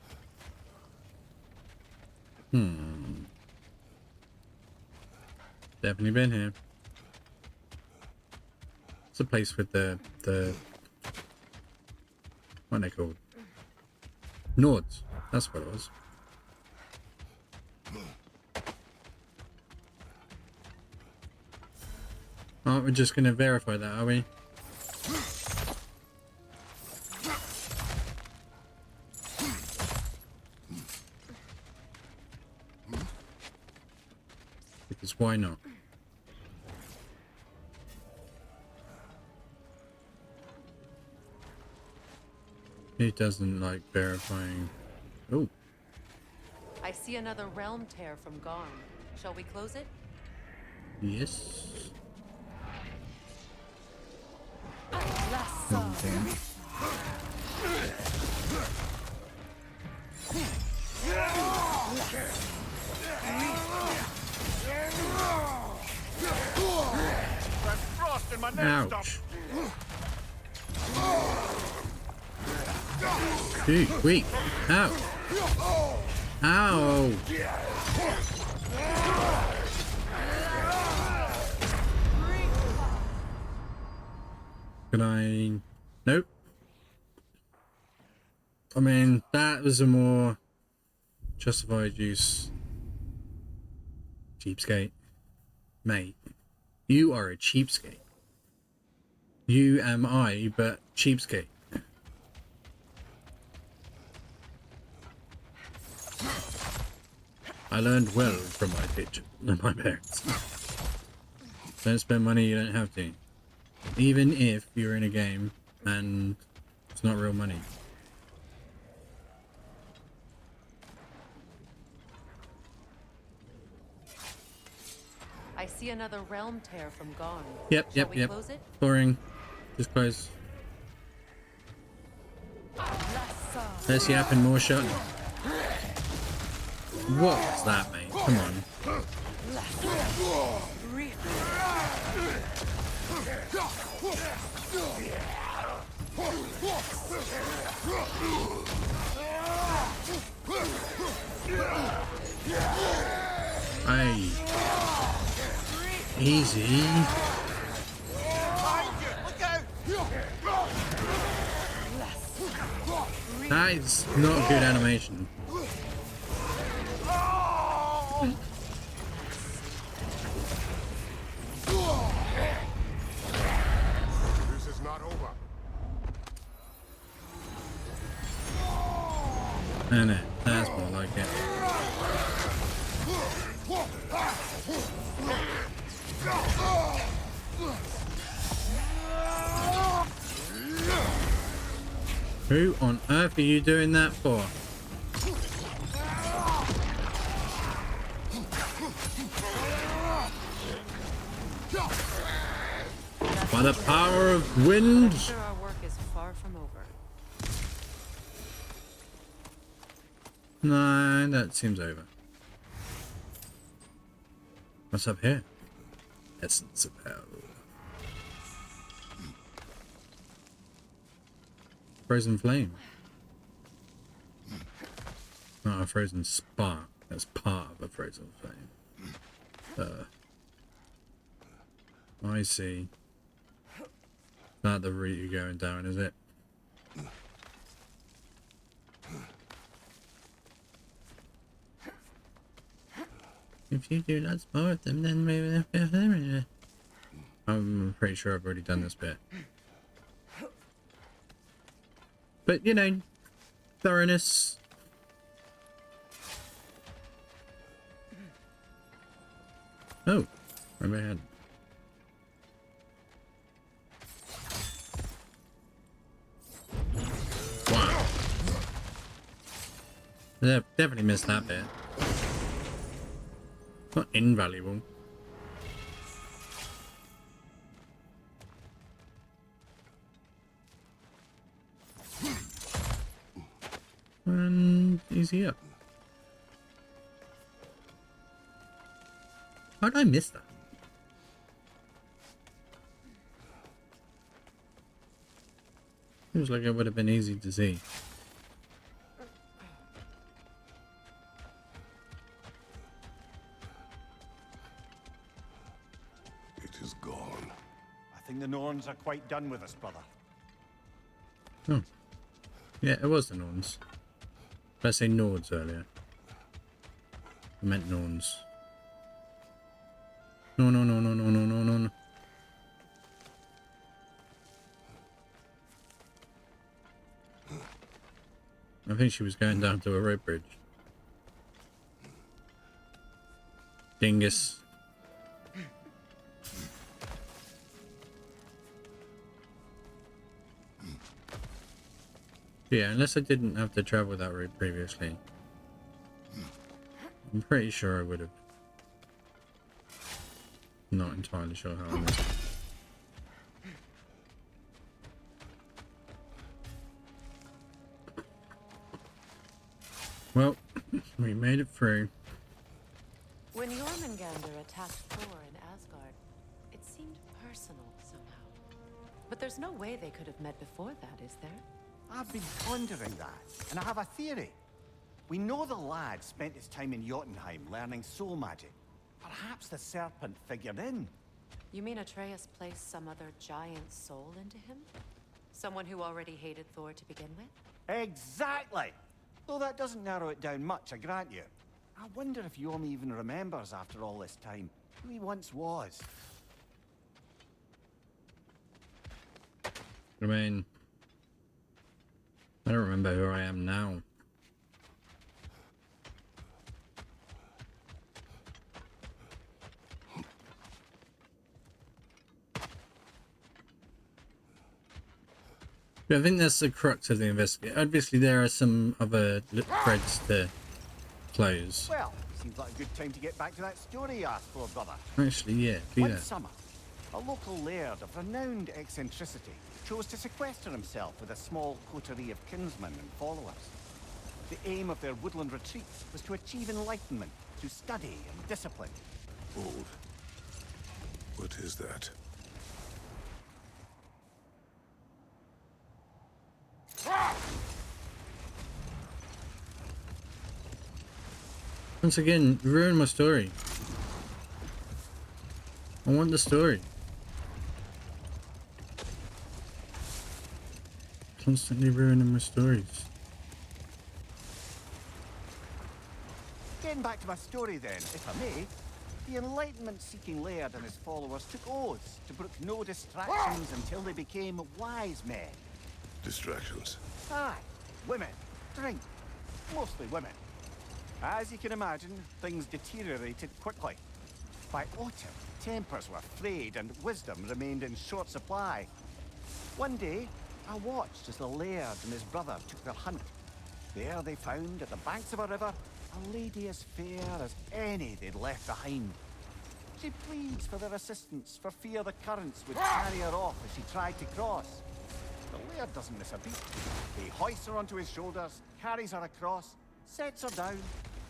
Definitely been here. It's a place with the what are they called? Nords. That's what it was. Oh, we're just gonna verify that, are we? Because why not? He doesn't like verifying. Oh. I see another realm tear from Garm. Shall we close it? Yes. Ouch. Dude, wait. Ow. Ow. Can I? Nope. I mean, that was a more justified use. Cheapskate. Mate, you are a cheapskate. You am I, but cheapskate. I learned well from my parents. Don't spend money you don't have to. Even if you're in a game and it's not real money. I see another realm tear from Garm. Yep. Close it? Boring. Just close. Let's yapping more shot. What was that, mate? Come on. Hey. Easy. That is not good animation. This is not over. And that's more like it. Who on earth are you doing that for? By the power of wind. I'm sure our work is far from over. No, that seems over. What's up here? Essence of hell. Frozen flame. Oh, a frozen spark. That's part of a frozen flame. I see. Not the route you're going down, is it? If you do not support them, then maybe... I'm pretty sure I've already done this bit. But, you know, thoroughness. Oh, right ahead. Wow. I definitely missed that bit. Not invaluable. And easy up. How did I miss that? Seems like it would have been easy to see. It is gone. I think the Norns are quite done with us, brother. Oh. Yeah, it was the Norns. Did I say Nords earlier? I meant Norns. No, no, no, no, no, no, no, no, no. I think she was going down to a rope bridge. Dingus. Yeah, unless I didn't have to travel that route previously. I'm pretty sure I would have. Not entirely sure how I missed it. Well, we made it through. When Jormungandr attacked Thor in Asgard, it seemed personal somehow. But there's no way they could have met before that, is there? I've been pondering that, and I have a theory. We know the lad spent his time in Jotunheim learning soul magic. Perhaps the serpent figured in. You mean Atreus placed some other giant soul into him? Someone who already hated Thor to begin with? Exactly! Though that doesn't narrow it down much, I grant you. I wonder if Yorm even remembers after all this time who he once was. I mean, I don't remember who I am now. I think that's the crux of the investigation. Obviously, there are some other threads to close. Well, seems like a good time to get back to that story you asked for, brother. Actually, yeah, do One that. summer, a local laird of renowned eccentricity chose to sequester himself with a small coterie of kinsmen and followers. The aim of their woodland retreat was to achieve enlightenment through study and discipline. Hold. What is that? Once again, ruin my story. I want the story. Constantly ruining my stories. Getting back to my story then, if I may, the enlightenment-seeking laird and his followers took oaths to brook no distractions until they became wise men. Distractions. Aye, women, drink, mostly women. As you can imagine, things deteriorated quickly. By autumn, tempers were frayed and wisdom remained in short supply. One day, I watched as the laird and his brother took their hunt. There they found, at the banks of a river, a lady as fair as any they'd left behind. She pleads for their assistance for fear the currents would carry her off as she tried to cross. The laird doesn't miss a beat. He hoists her onto his shoulders, carries her across, sets her down,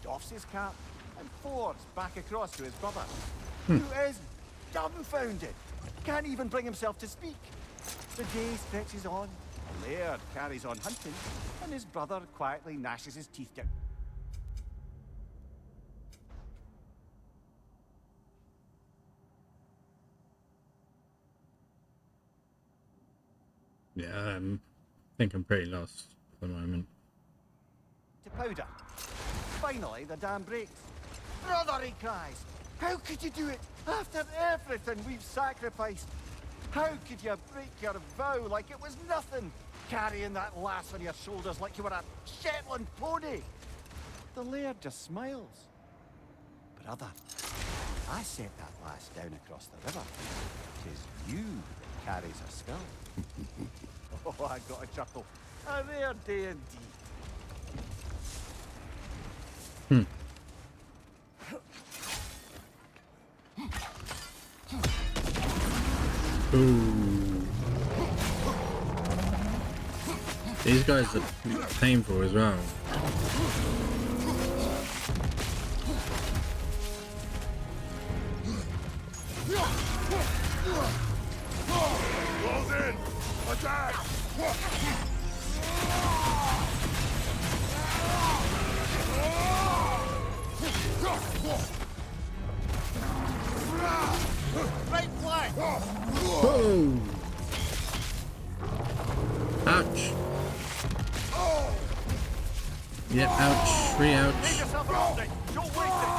doffs his cap, and fords back across to his brother, who is dumbfounded, can't even bring himself to speak. The day stretches on, the laird carries on hunting, and his brother quietly gnashes his teeth down. Yeah, I think I'm pretty lost at the moment. To powder. Finally, the dam breaks. Brother, he cries, how could you do it after everything we've sacrificed? How could you break your vow like it was nothing, carrying that lass on your shoulders like you were a Shetland pony? The laird just smiles. Brother, I set that lass down across the river. 'Tis you that carries her skull. Oh, I got a chuckle. A rare day indeed. Ooh. These guys are painful as well. Close in! Attack! Right flank! Whoa! Ouch! Yeah, ouch. Re-ouch. Make yourself an object! Don't waste it!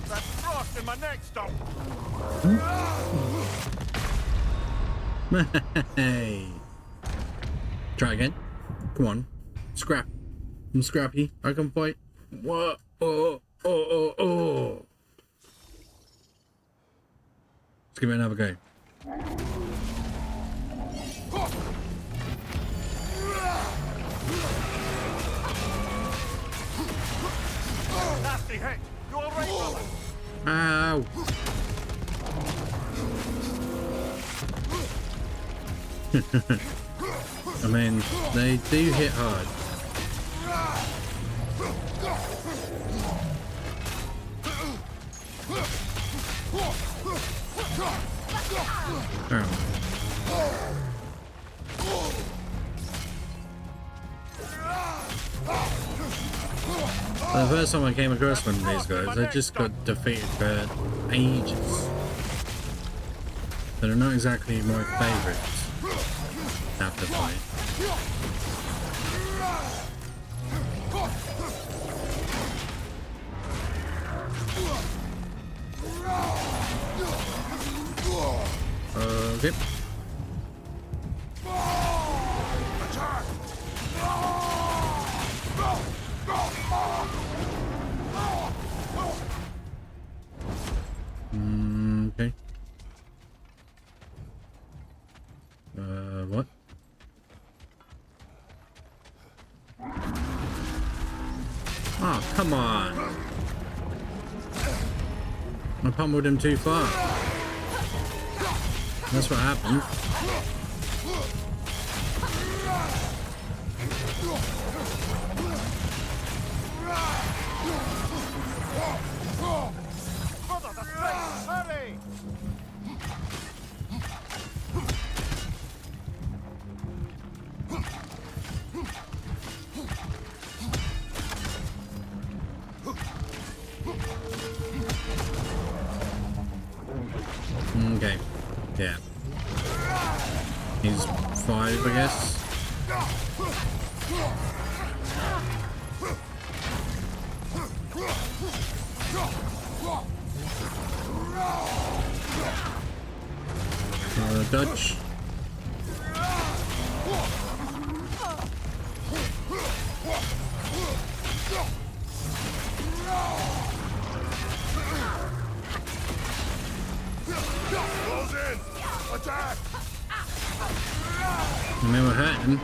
That frost in my neck stump! Hey. Try again. Come on. Scrap. I'm scrappy. I can fight. What? Oh, oh, oh, oh. Let's give it another go. Nasty hit! You alright, brother? Ow. I mean, they do hit hard. The first time I came across one of these guys, I just got defeated for ages. They're not exactly my favourites after fight. Okay. Okay. What? Oh, come on. I pummeled him too far. That's what happened. Brother, the strength! Hurry! Okay. Yeah. He's 5, I guess. Dutch. Close in! Attack! I mean, we're hurting.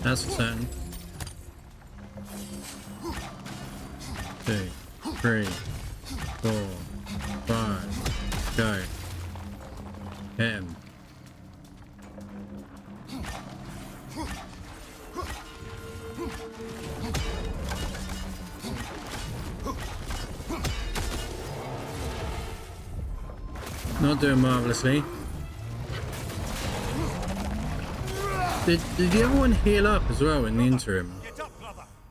That's for certain. 2, 3, 4, 5. Go. Hit him. Not doing marvelously. Did the other one heal up as well in the interim?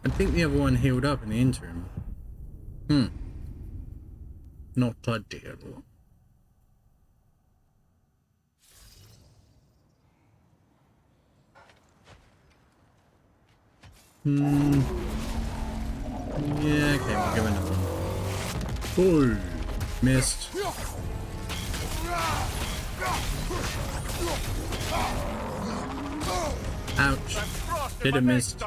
I think the other one healed up in the interim. Not ideal. Yeah, okay, we'll give it another one. Oh, missed. Ouch. Did have missed.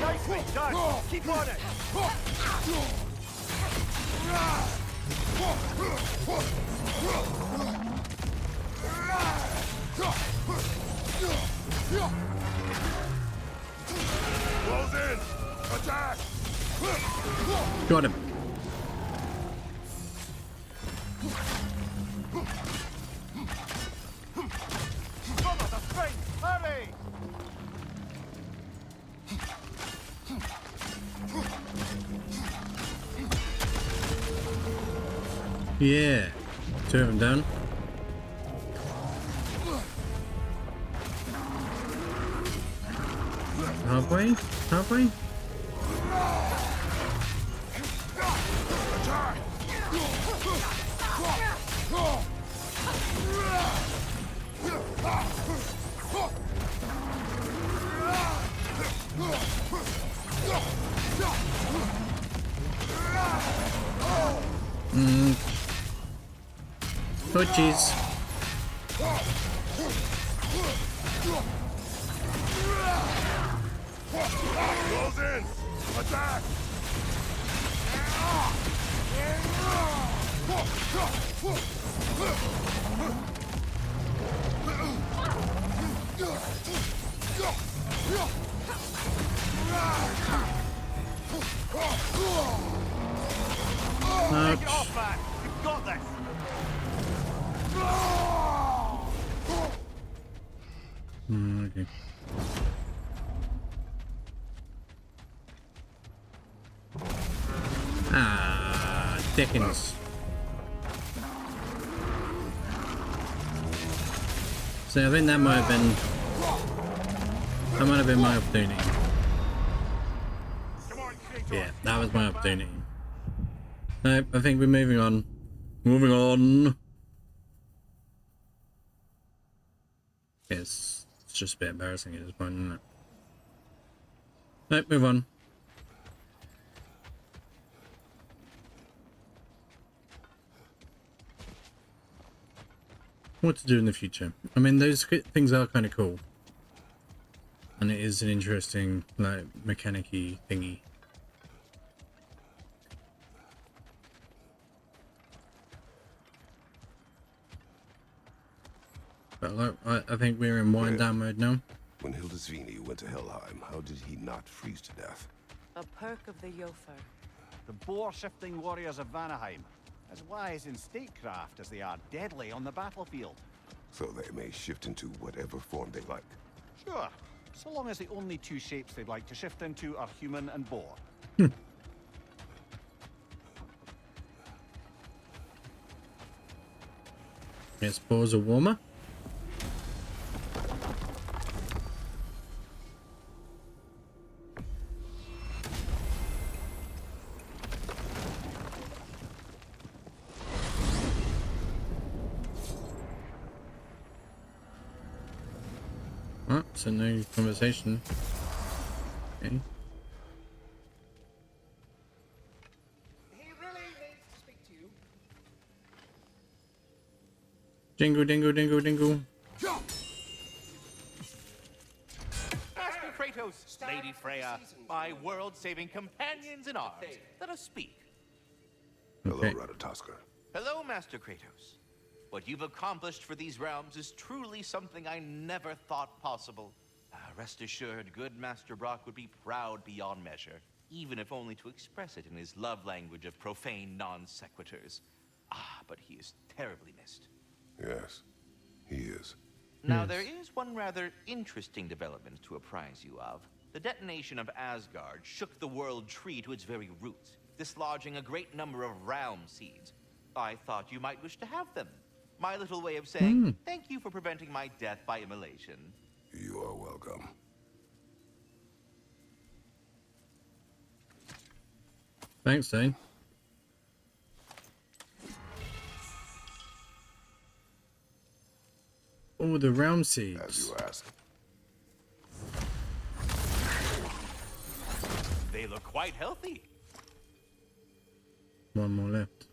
Nicely done! Keep on it! Close in! Attack! Got him. Follow the string! Hurry! Yeah. 2 of them done. Halfway? Halfway? Oh, jeez. Close in! Attack! Take it off, man! You've got this! Okay. Ah, Dickens. So I think that might have been my opportunity. Yeah, that was my opportunity. No, I think we're moving on. Moving on. Yes, it's just a bit embarrassing at this point, isn't it? No, move on. What to do in the future? I mean, those things are kind of cool, and it is an interesting, like, mechanic-y thingy. But like, I think we're in wind down mode now. When Hildisvini went to Helheim, how did he not freeze to death? A perk of the Jofer. The boar-shifting warriors of Vanaheim, as wise in statecraft as they are deadly on the battlefield. So they may shift into whatever form they like. Sure, so long as the only two shapes they'd like to shift into are human and boar. Yes, boars are warmer. Oh, it's a new conversation. Okay. He really needs to speak to you. Jingle, dingle, dingle, dingle. Master Kratos, Lady Freya, my world-saving companions in arms. Let us speak. Hello, Ratatoskr. Hello, Master Kratos. What you've accomplished for these realms is truly something I never thought possible. Rest assured, good Master Brock would be proud beyond measure, even if only to express it in his love language of profane non-sequiturs. But he is terribly missed. Yes, he is. Now, there is one rather interesting development to apprise you of. The detonation of Asgard shook the world tree to its very roots, dislodging a great number of realm seeds. I thought you might wish to have them. My little way of saying, thank you for preventing my death by immolation. You are welcome. Thanks, Zane. Oh, the realm seeds. As you ask. They look quite healthy. One more left.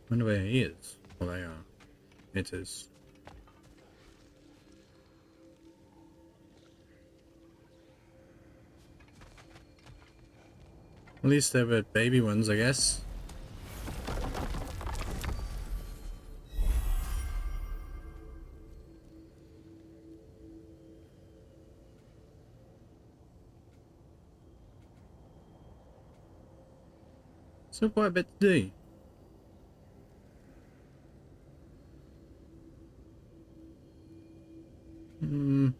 Wonder where he is. Well, they are. It is. At least they were baby ones, I guess. So quite a bit to do.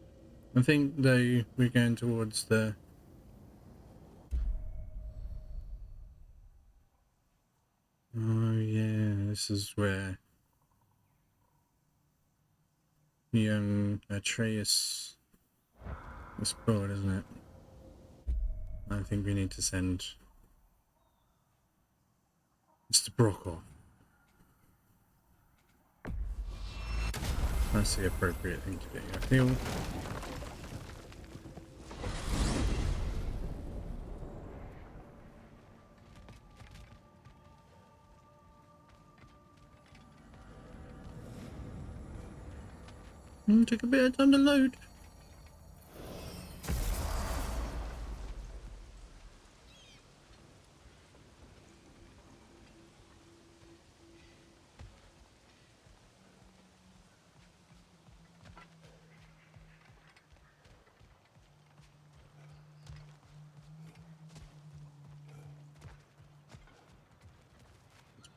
I think though we're going towards the oh yeah, this is where young Atreus was brought, isn't it? I think we need to send Mr. Brock off. That's the appropriate thing to do, I feel. Took a bit of time to load.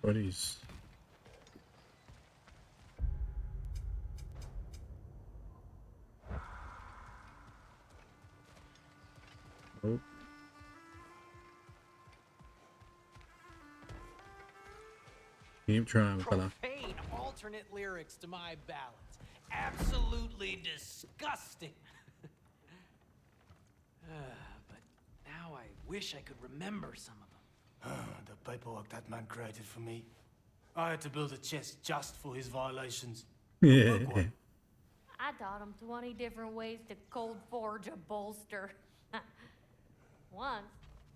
Bodies. Oh. Keep trying, fella. Profane alternate lyrics to my ballads. Absolutely disgusting. But now I wish I could remember some of them. The paperwork that man created for me. I had to build a chest just for his violations. Yeah. I taught him 20 different ways to cold forge a bolster. Once,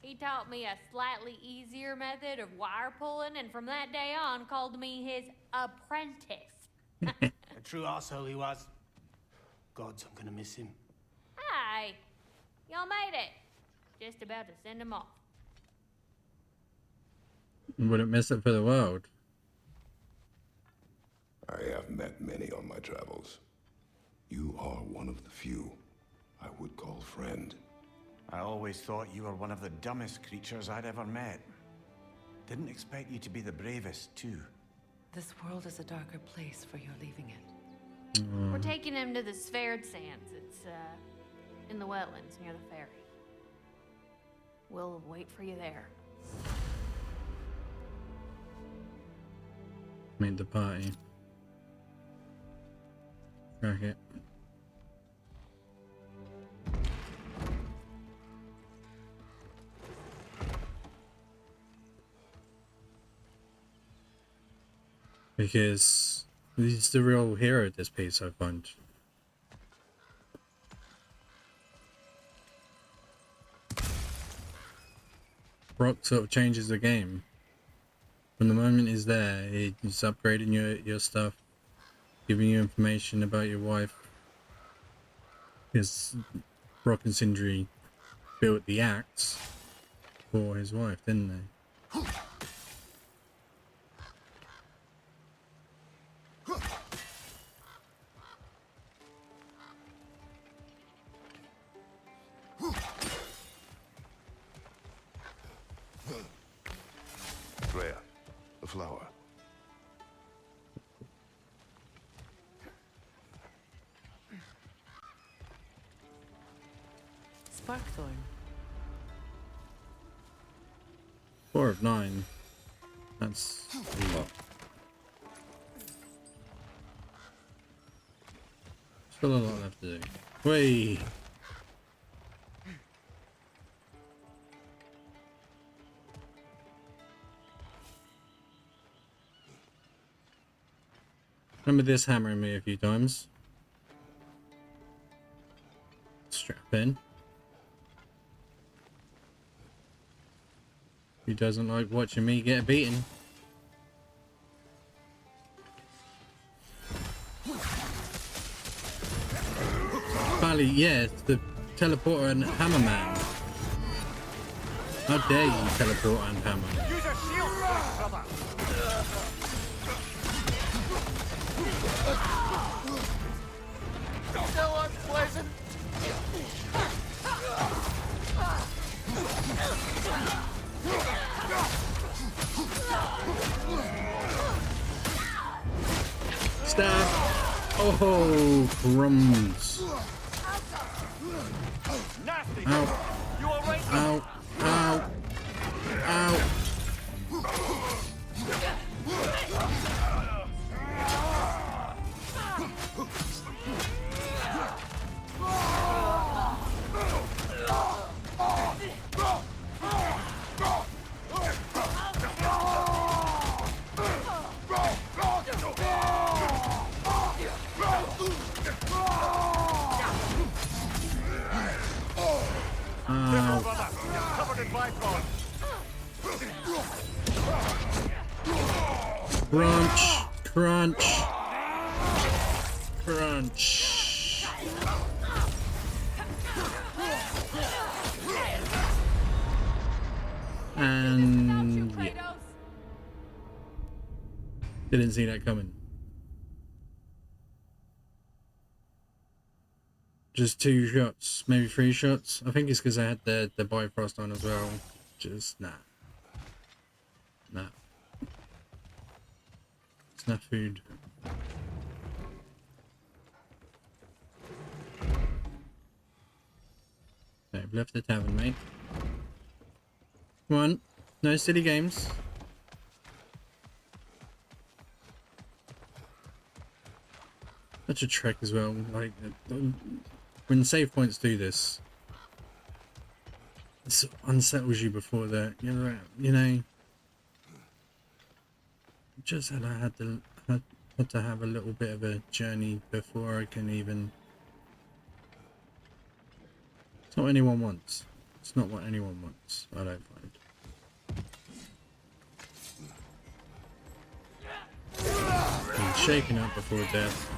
he taught me a slightly easier method of wire pulling, and from that day on called me his apprentice. A true asshole he was. Gods, I'm gonna miss him. Hi, y'all made it. Just about to send him off. Wouldn't miss it for the world. I have met many on my travels. You are one of the few I would call friend. I always thought you were one of the dumbest creatures I'd ever met. Didn't expect you to be the bravest, too. This world is a darker place for your leaving it. We're taking him to the Sverd Sands. It's, in the wetlands near the ferry. We'll wait for you there. Made the party. Crack it. Because he's the real hero of this piece, I find. Brock sort of changes the game. From the moment he's there, he's upgrading your stuff, giving you information about your wife. Because Brock and Sindri built the axe for his wife, didn't they? Freya, the flower. Sparkthorn. 4 of 9. That's a lot. Still a lot left to do. Whee! Remember this hammering me a few times. Strap in. Who doesn't like watching me get beaten? Bally, yeah, it's the teleporter and hammer man. How dare you teleport and hammer? Use your shield, brother. So unpleasant. Stab! Oh, crumbs! Ow! Ow! Ow! Ow! Crunch! Crunch! Crunch! And yeah. Didn't see that coming. Just 2 shots, maybe 3 shots. I think it's because I had the Bifrost on as well. Just nah. Nah. It's not food. Okay, I've left the tavern, mate. Come on. No silly games. Such a trek as well. Like, when save points do this, it unsettles you before that. You know, just had to have a little bit of a journey before I can even. It's not what anyone wants. It's not what anyone wants. I don't find. Being shaken up before death.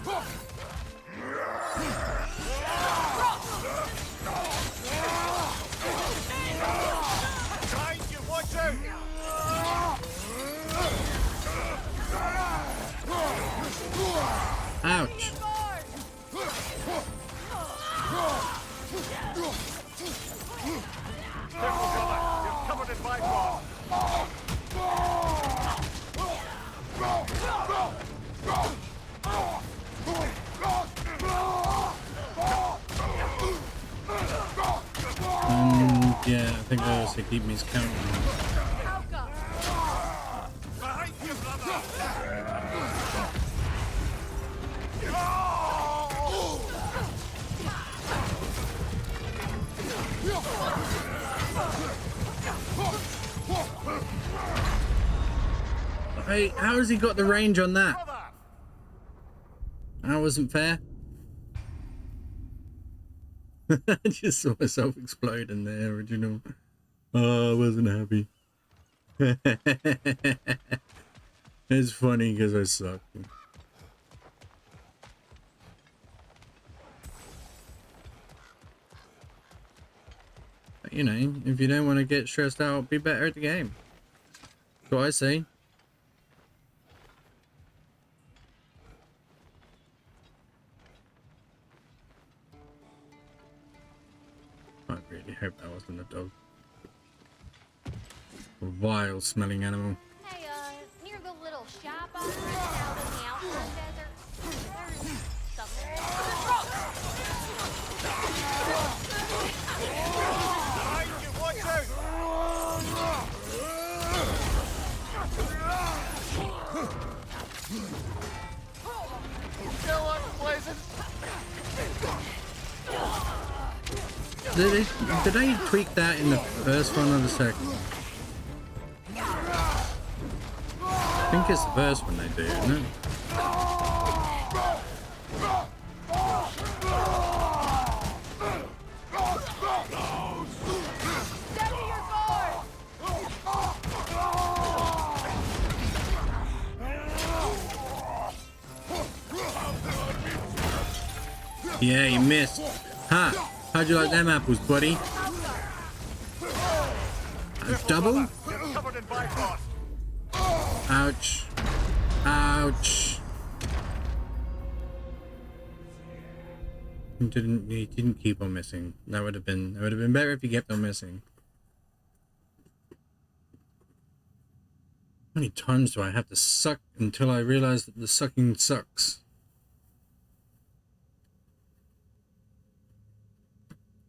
Ouch. Careful, brother. You're covered in Bifrost. Yeah, I think that was to keep me counting. Hey, how has he got the range on that? That wasn't fair. I just saw myself explode in the original. Oh, I wasn't happy. It's funny because I suck. But, you know, if you don't want to get stressed out, be better at the game. That's what I say. I really hope that wasn't a dog. A vile smelling animal. Hey, near the little shop I rented out in the outdoor desert, there's something. Watch out! So unpleasant. Did they tweak that in the first one or the second? I think it's the first one they do, isn't it? Yeah, you missed. Ha! How'd you like them apples, buddy? Double? You're covered in Bifrost. Ouch. Ouch. He didn't keep on missing. That would have been better if he kept on missing. How many times do I have to suck until I realize that the sucking sucks?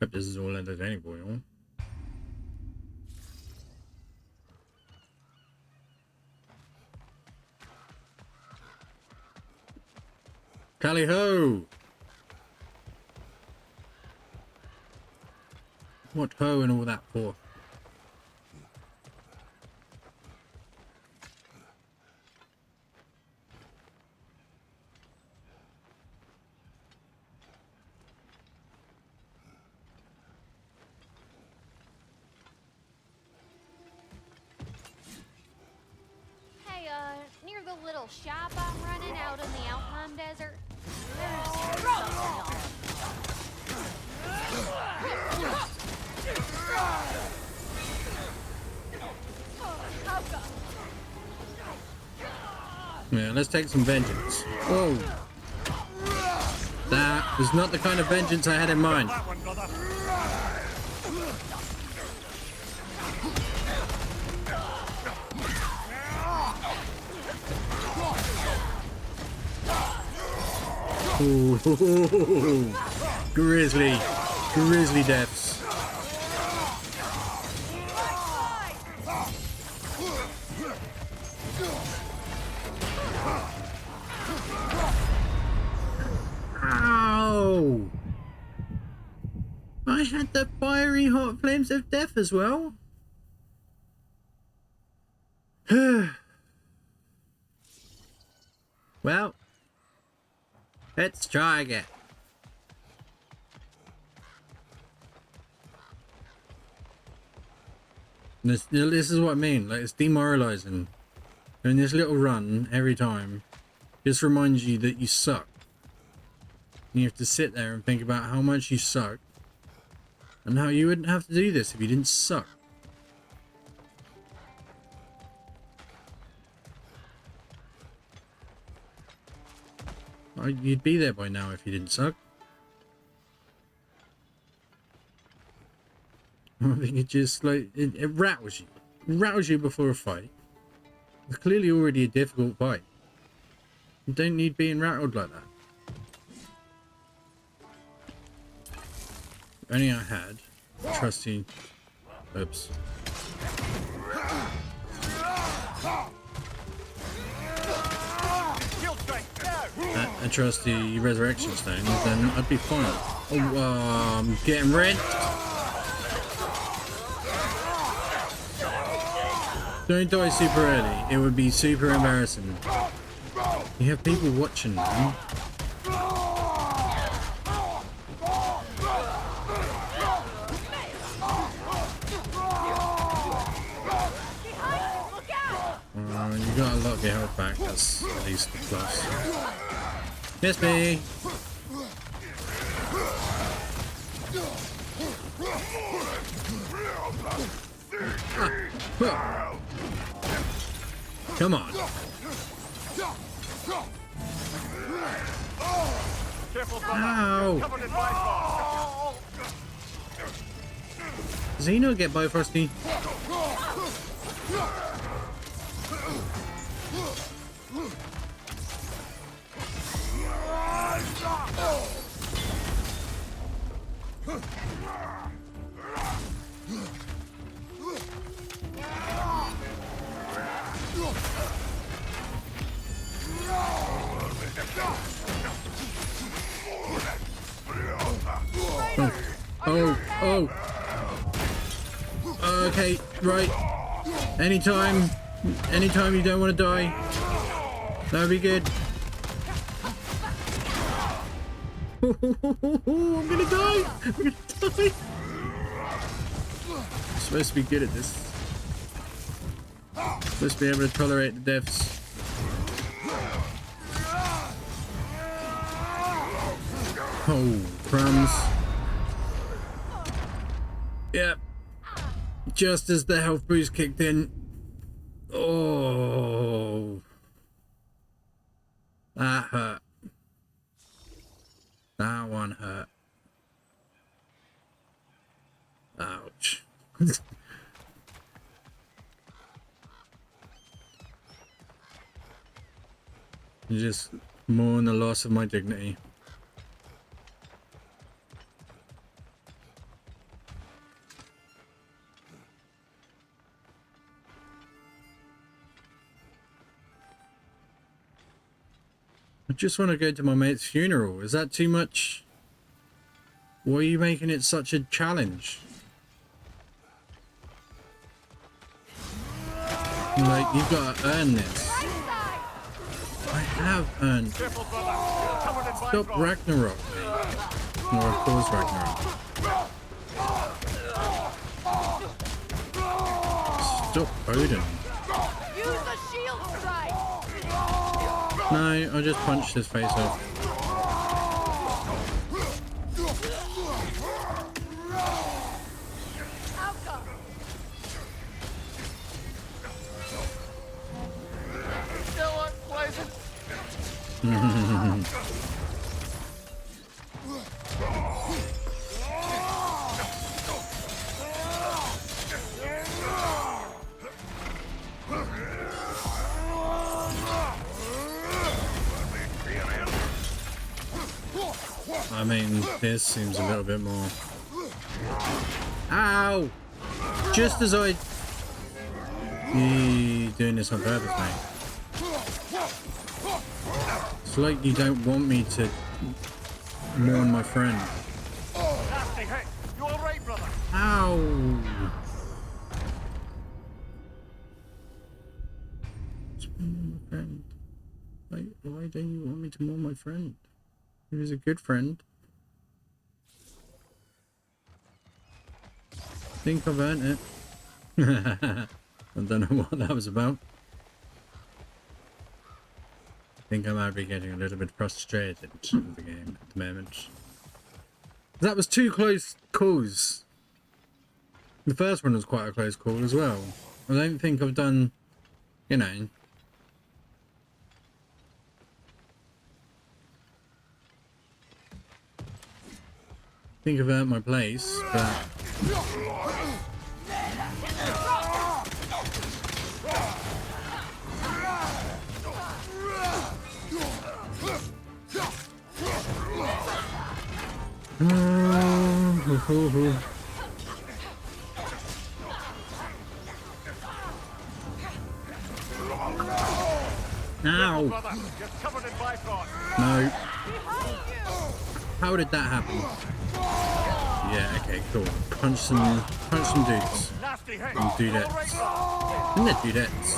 Hope this is all entertaining for you all. Tally ho! What ho and all that for? Hey, near the little shop I'm running out in the Alpine Desert, there's something on. Yeah, let's take some vengeance. Whoa! That was not the kind of vengeance I had in mind. Ooh, grisly deaths. Ow! I had the fiery hot flames of death as well. Well, let's try again. This is what I mean. Like, it's demoralizing. Doing this little run every time just reminds you that you suck. And you have to sit there and think about how much you suck and how you wouldn't have to do this if you didn't suck. You'd be there by now if you didn't suck. I think it just like it rattles you. It rattles you before a fight. It's clearly already a difficult fight. You don't need being rattled like that. If only I had trusty. Oops. A trusty resurrection stone, then I'd be fine. Oh, I'm getting rent. Don't die super early. It would be super embarrassing. You have people watching, man. You got a lot of your health back. That's at least a plus. Miss me. Come on. Ow. Does he not get Bifrosty? Oh. Okay, right. Anytime you don't want to die, that would be good. I'm gonna die. I'm supposed to be good at this. Supposed to be able to tolerate the deaths. Oh, crumbs. Yep. Just as the health boost kicked in. Oh. That hurt. That one hurt. Ouch. Just mourn the loss of my dignity. I just want to go to my mate's funeral. Is that too much? Why are you making it such a challenge? Like, you've got to earn this. I have earned. Stop Ragnarok, mate. Or of course Ragnarok. Stop Odin. Use a shield strike. No, I just punched his face off. Still unpleasant. I mean, this seems a little bit more. Ow! Just as I. You doing this on purpose, mate. It's like you don't want me to mourn my friend. Nasty hit. You all right, brother? Ow! My friend. Why don't you want me to mourn my friend? He was a good friend. I think I've earned it. I don't know what that was about. I think I might be getting a little bit frustrated with the game at the moment. That was 2 close calls. The first one was quite a close call as well. I don't think I've done, you know... I think I've earned my place, but... Ow! No. How did that happen? Yeah, okay, cool. Punch some dudes. And dudettes. And they're dudettes.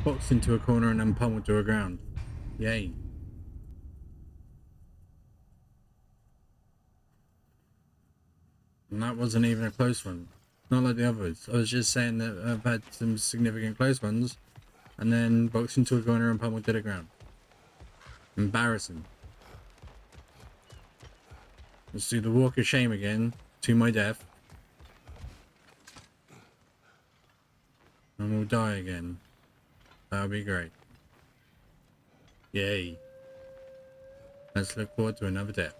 Boxed into a corner and then pummeled to the ground. Yay. And that wasn't even a close one. Not like the others. I was just saying that I've had some significant close ones and then boxed into a corner and pummeled to the ground. Embarrassing. Let's do the walk of shame again, to my death. And we'll die again. That'll be great. Yay. Let's look forward to another death.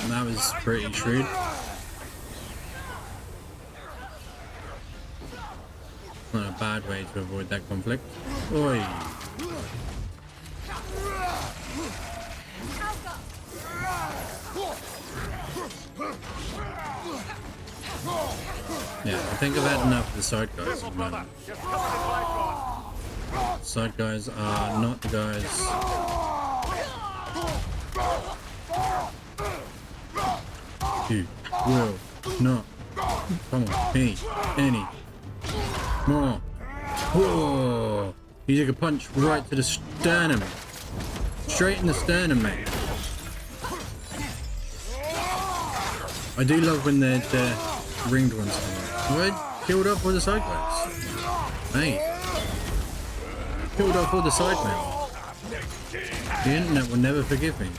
And that was pretty shrewd. Not a bad way to avoid that conflict. Oi! Yeah, I think I've had enough of the side guys at the moment. Side guys are not the guys. You will not come on me any more. Whoa! He took a punch right to the sternum. Straight in the sternum, mate. I do love when they're ringed ones come out. I killed off all the side quests. Mate. Killed off all the side men. The internet will never forgive me.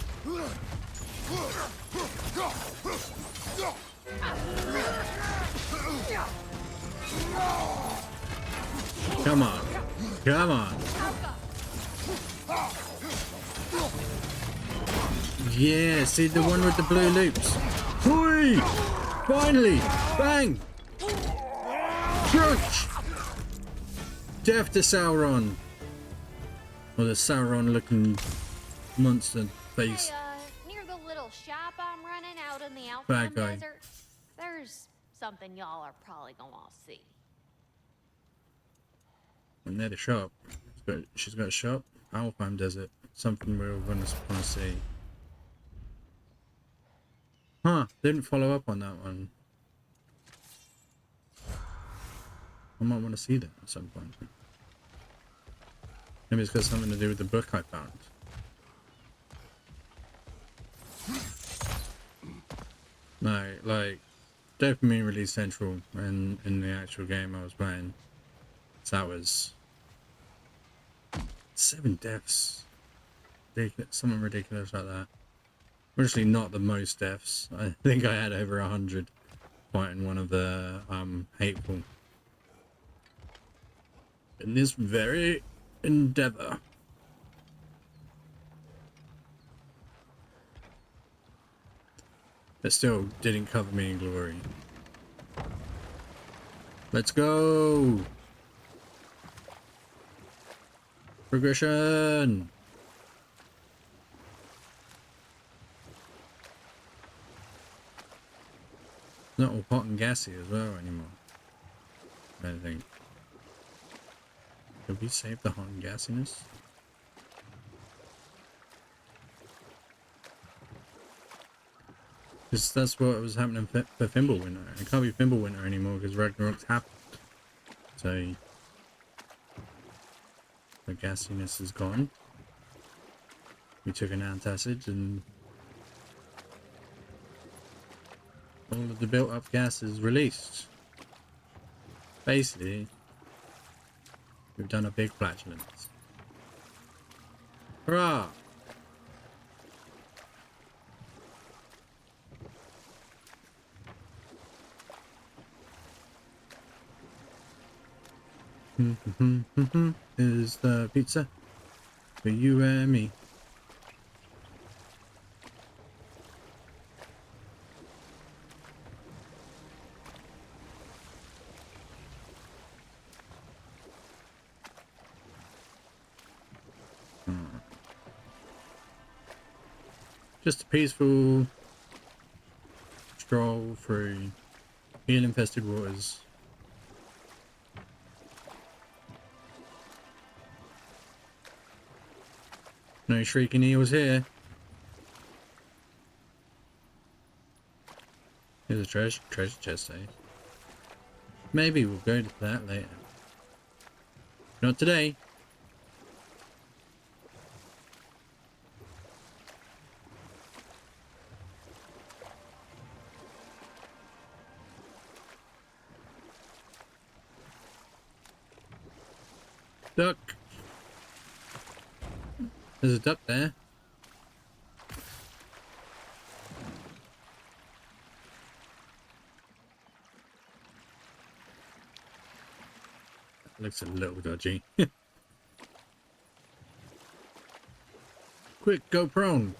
Come on. Come on. Yeah, see the one with the blue loops. Whee! Finally! Bang! Crunch! Death to Sauron. Or the Sauron looking monster face. Hey, near the little shop I'm running out in the Bad Alpine guy. Desert, there's something y'all are probably gonna see. I'm near the shop. She's got a shop. Alpine Desert. Something we're going to see. Huh. Didn't follow up on that one. I might want to see that at some point. Maybe it's got something to do with the book I found. No, like, dopamine release central in the actual game I was playing. So that was 7 deaths. Something ridiculous like that. Actually, not the most deaths. I think I had over 100 fighting one of the hateful in this very endeavor. But still didn't cover me in glory. Let's go! Progression! Not all hot and gassy as well anymore. I don't think. Did we save the hot and gassiness? Because that's what was happening for Fimbulwinter. It can't be Fimbulwinter anymore because Ragnarok's happened. So the gassiness is gone. We took an antacid and all of the built up gas is released. Basically, we've done a big flatulence. Hurrah! Is the pizza for you and me? Just a peaceful stroll through eel-infested waters. No shrieking eels here. Here's a treasure chest, eh? Maybe we'll go to that later. Not today. Duck. There's a duck there. That looks a little dodgy. Quick, go prone.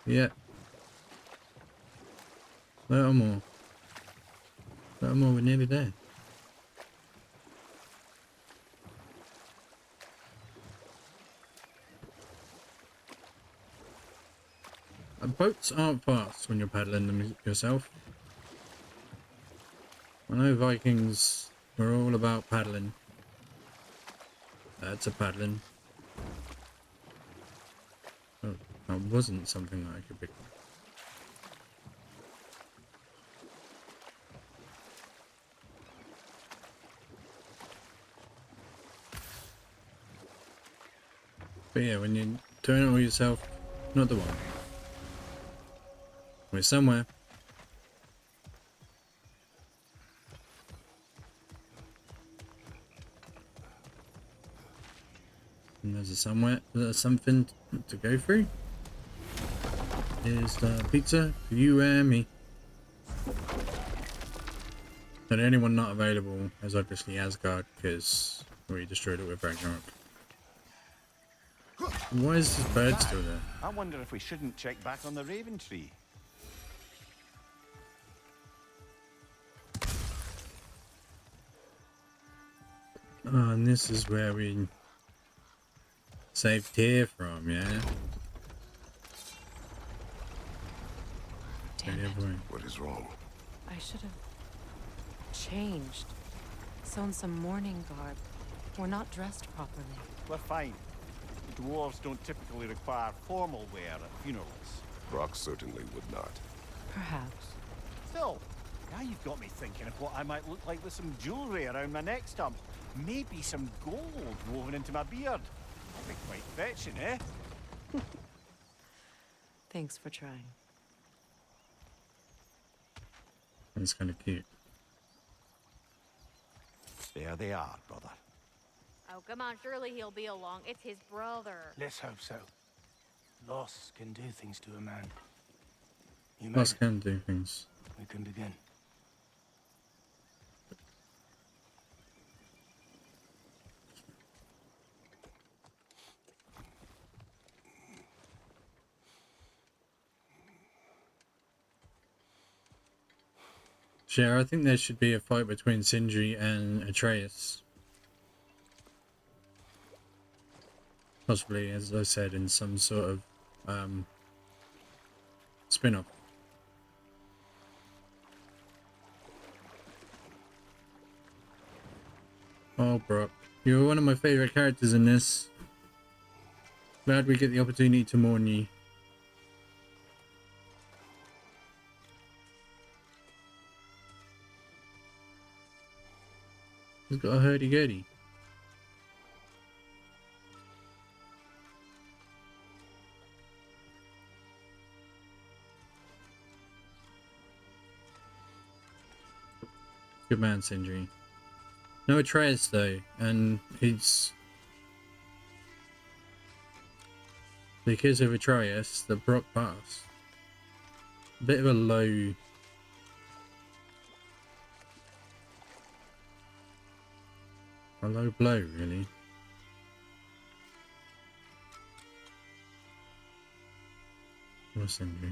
Yeah. Little more. Little more, we're nearly there. Boats aren't fast when you're paddling them yourself. I know Vikings were all about paddling. That's a paddling. Oh, that wasn't something that I could pick up. But yeah, when you're doing it all yourself, not the one. We're somewhere. And there's a somewhere, there's something to go through. Here's the pizza for you and me. And the only one not available is obviously Asgard, because we destroyed it with Ragnarok. Why is this bird still there? I wonder if we shouldn't check back on the Raven Tree. Oh, and this is where we saved Tyr from, yeah? Damn it. What is wrong? I should have changed. Sewn some mourning garb. We're not dressed properly. We're fine. Dwarves don't typically require formal wear at funerals. Brock certainly would not. Perhaps. Still, now you've got me thinking of what I might look like with some jewellery around my neck stump. Maybe some gold woven into my beard. That'd be quite fetching, eh? Thanks for trying. That's kind of cute. There they are, brother. Oh, come on, surely he'll be along. It's his brother. Let's hope so. Loss can do things to a man. You Loss can do things. We can begin. Sure, I think there should be a fight between Sindri and Atreus. Possibly, as I said, in some sort of spin-off. Oh, Brock, you're one of my favourite characters in this. Glad we get the opportunity to mourn you. He's got a hurdy-gurdy. Good man, Sindri. No Atreus though, and it's because of Atreus that Brock passed. A bit of a low blow, really. Poor Sindri.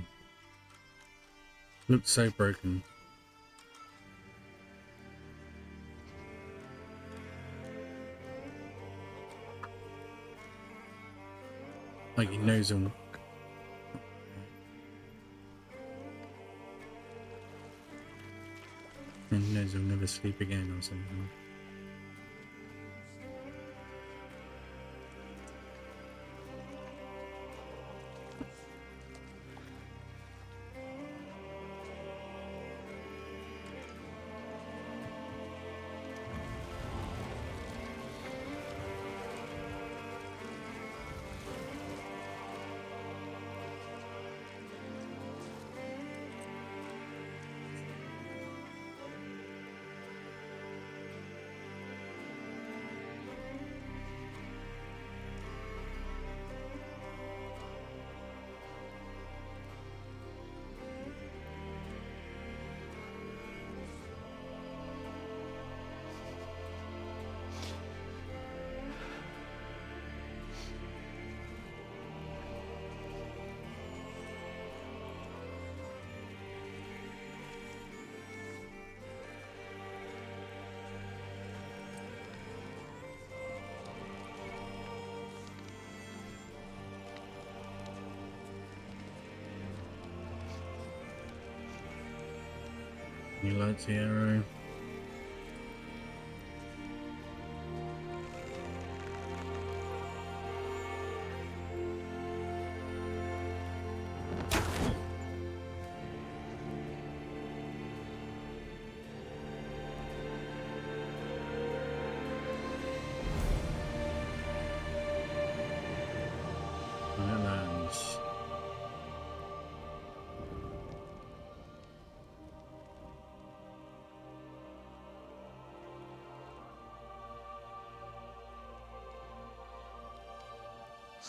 Looks so broken. Like he knows him. And he knows he'll never sleep again or something. He lights the arrow.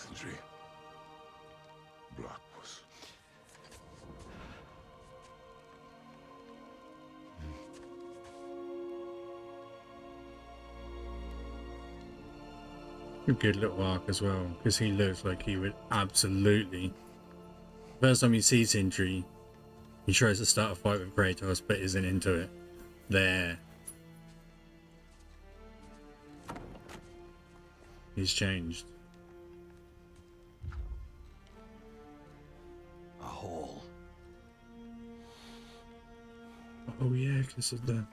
Sindri. Brock was... A good little arc as well, because he looks like he would absolutely... First time you see Sindri, he tries to start a fight with Kratos, but isn't into it. There. He's changed. A hole. Oh yeah, because of the...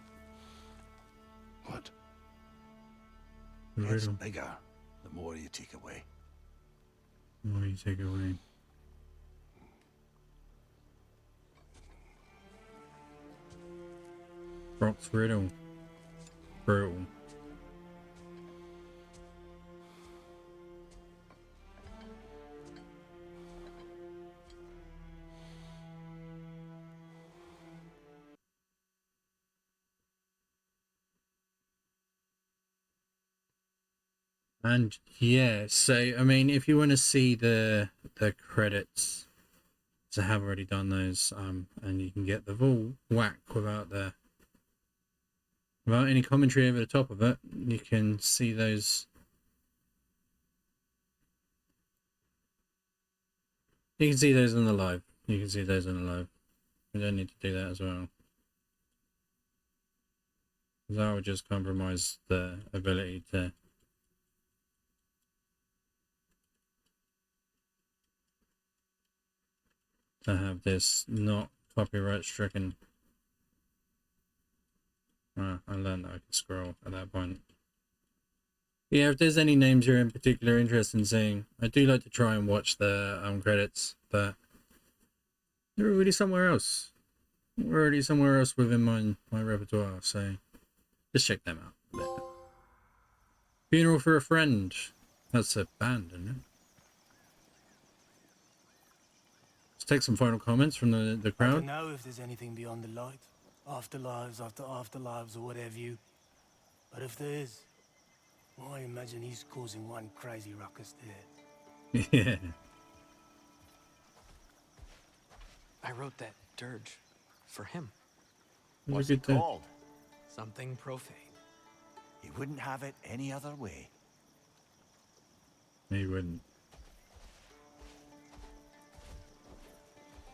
What? The It's riddle. bigger the more you take away. The more you take away. Brock's riddle. Brutal. And yeah, so I mean, if you want to see the credits, so I have already done those, and you can get the full whack without any commentary over the top of it. You can see those. You can see those on the live. You can see those on the live. We don't need to do that as well. That would just compromise the ability to have this not copyright stricken. I learned that I could scroll at that point. Yeah, if there's any names you're in particular interested in seeing, I do like to try and watch the credits, but they're already somewhere else. We're already somewhere else within my repertoire, so just check them out. But Funeral for a Friend. That's a band, isn't it? Let's take some final comments from the I crowd. don't know if there's anything beyond the light. Afterlives after afterlives or whatever you. But if there is, well, I imagine he's causing one crazy ruckus there. Yeah. I wrote that dirge for him. What's it called? Something profane. He wouldn't have it any other way. He wouldn't.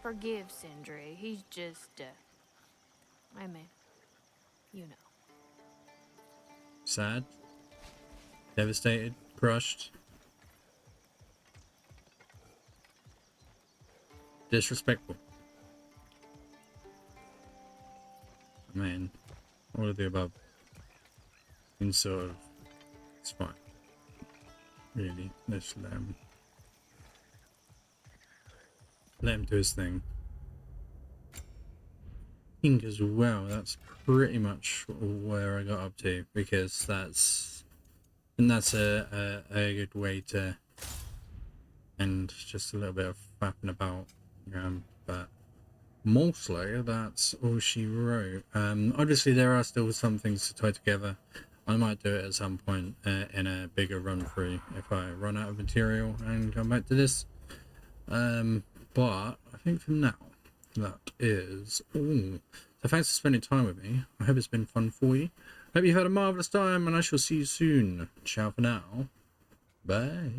Forgive Sindri. He's just, I mean, you know. Sad. Devastated. Crushed. Disrespectful. I mean, all of the above. In sort of, it's fine. Really, let's let him do his thing. I think as well, that's pretty much where I got up to, because that's a good way to end just a little bit of fapping about. But mostly that's all she wrote. Obviously there are still some things to tie together. I might do it at some point in a bigger run through if I run out of material and come back to this. But I think for now that is all. So thanks for spending time with me. I hope it's been fun for you. Hope you've had a marvelous time, and I shall see you soon. Ciao for now. Bye.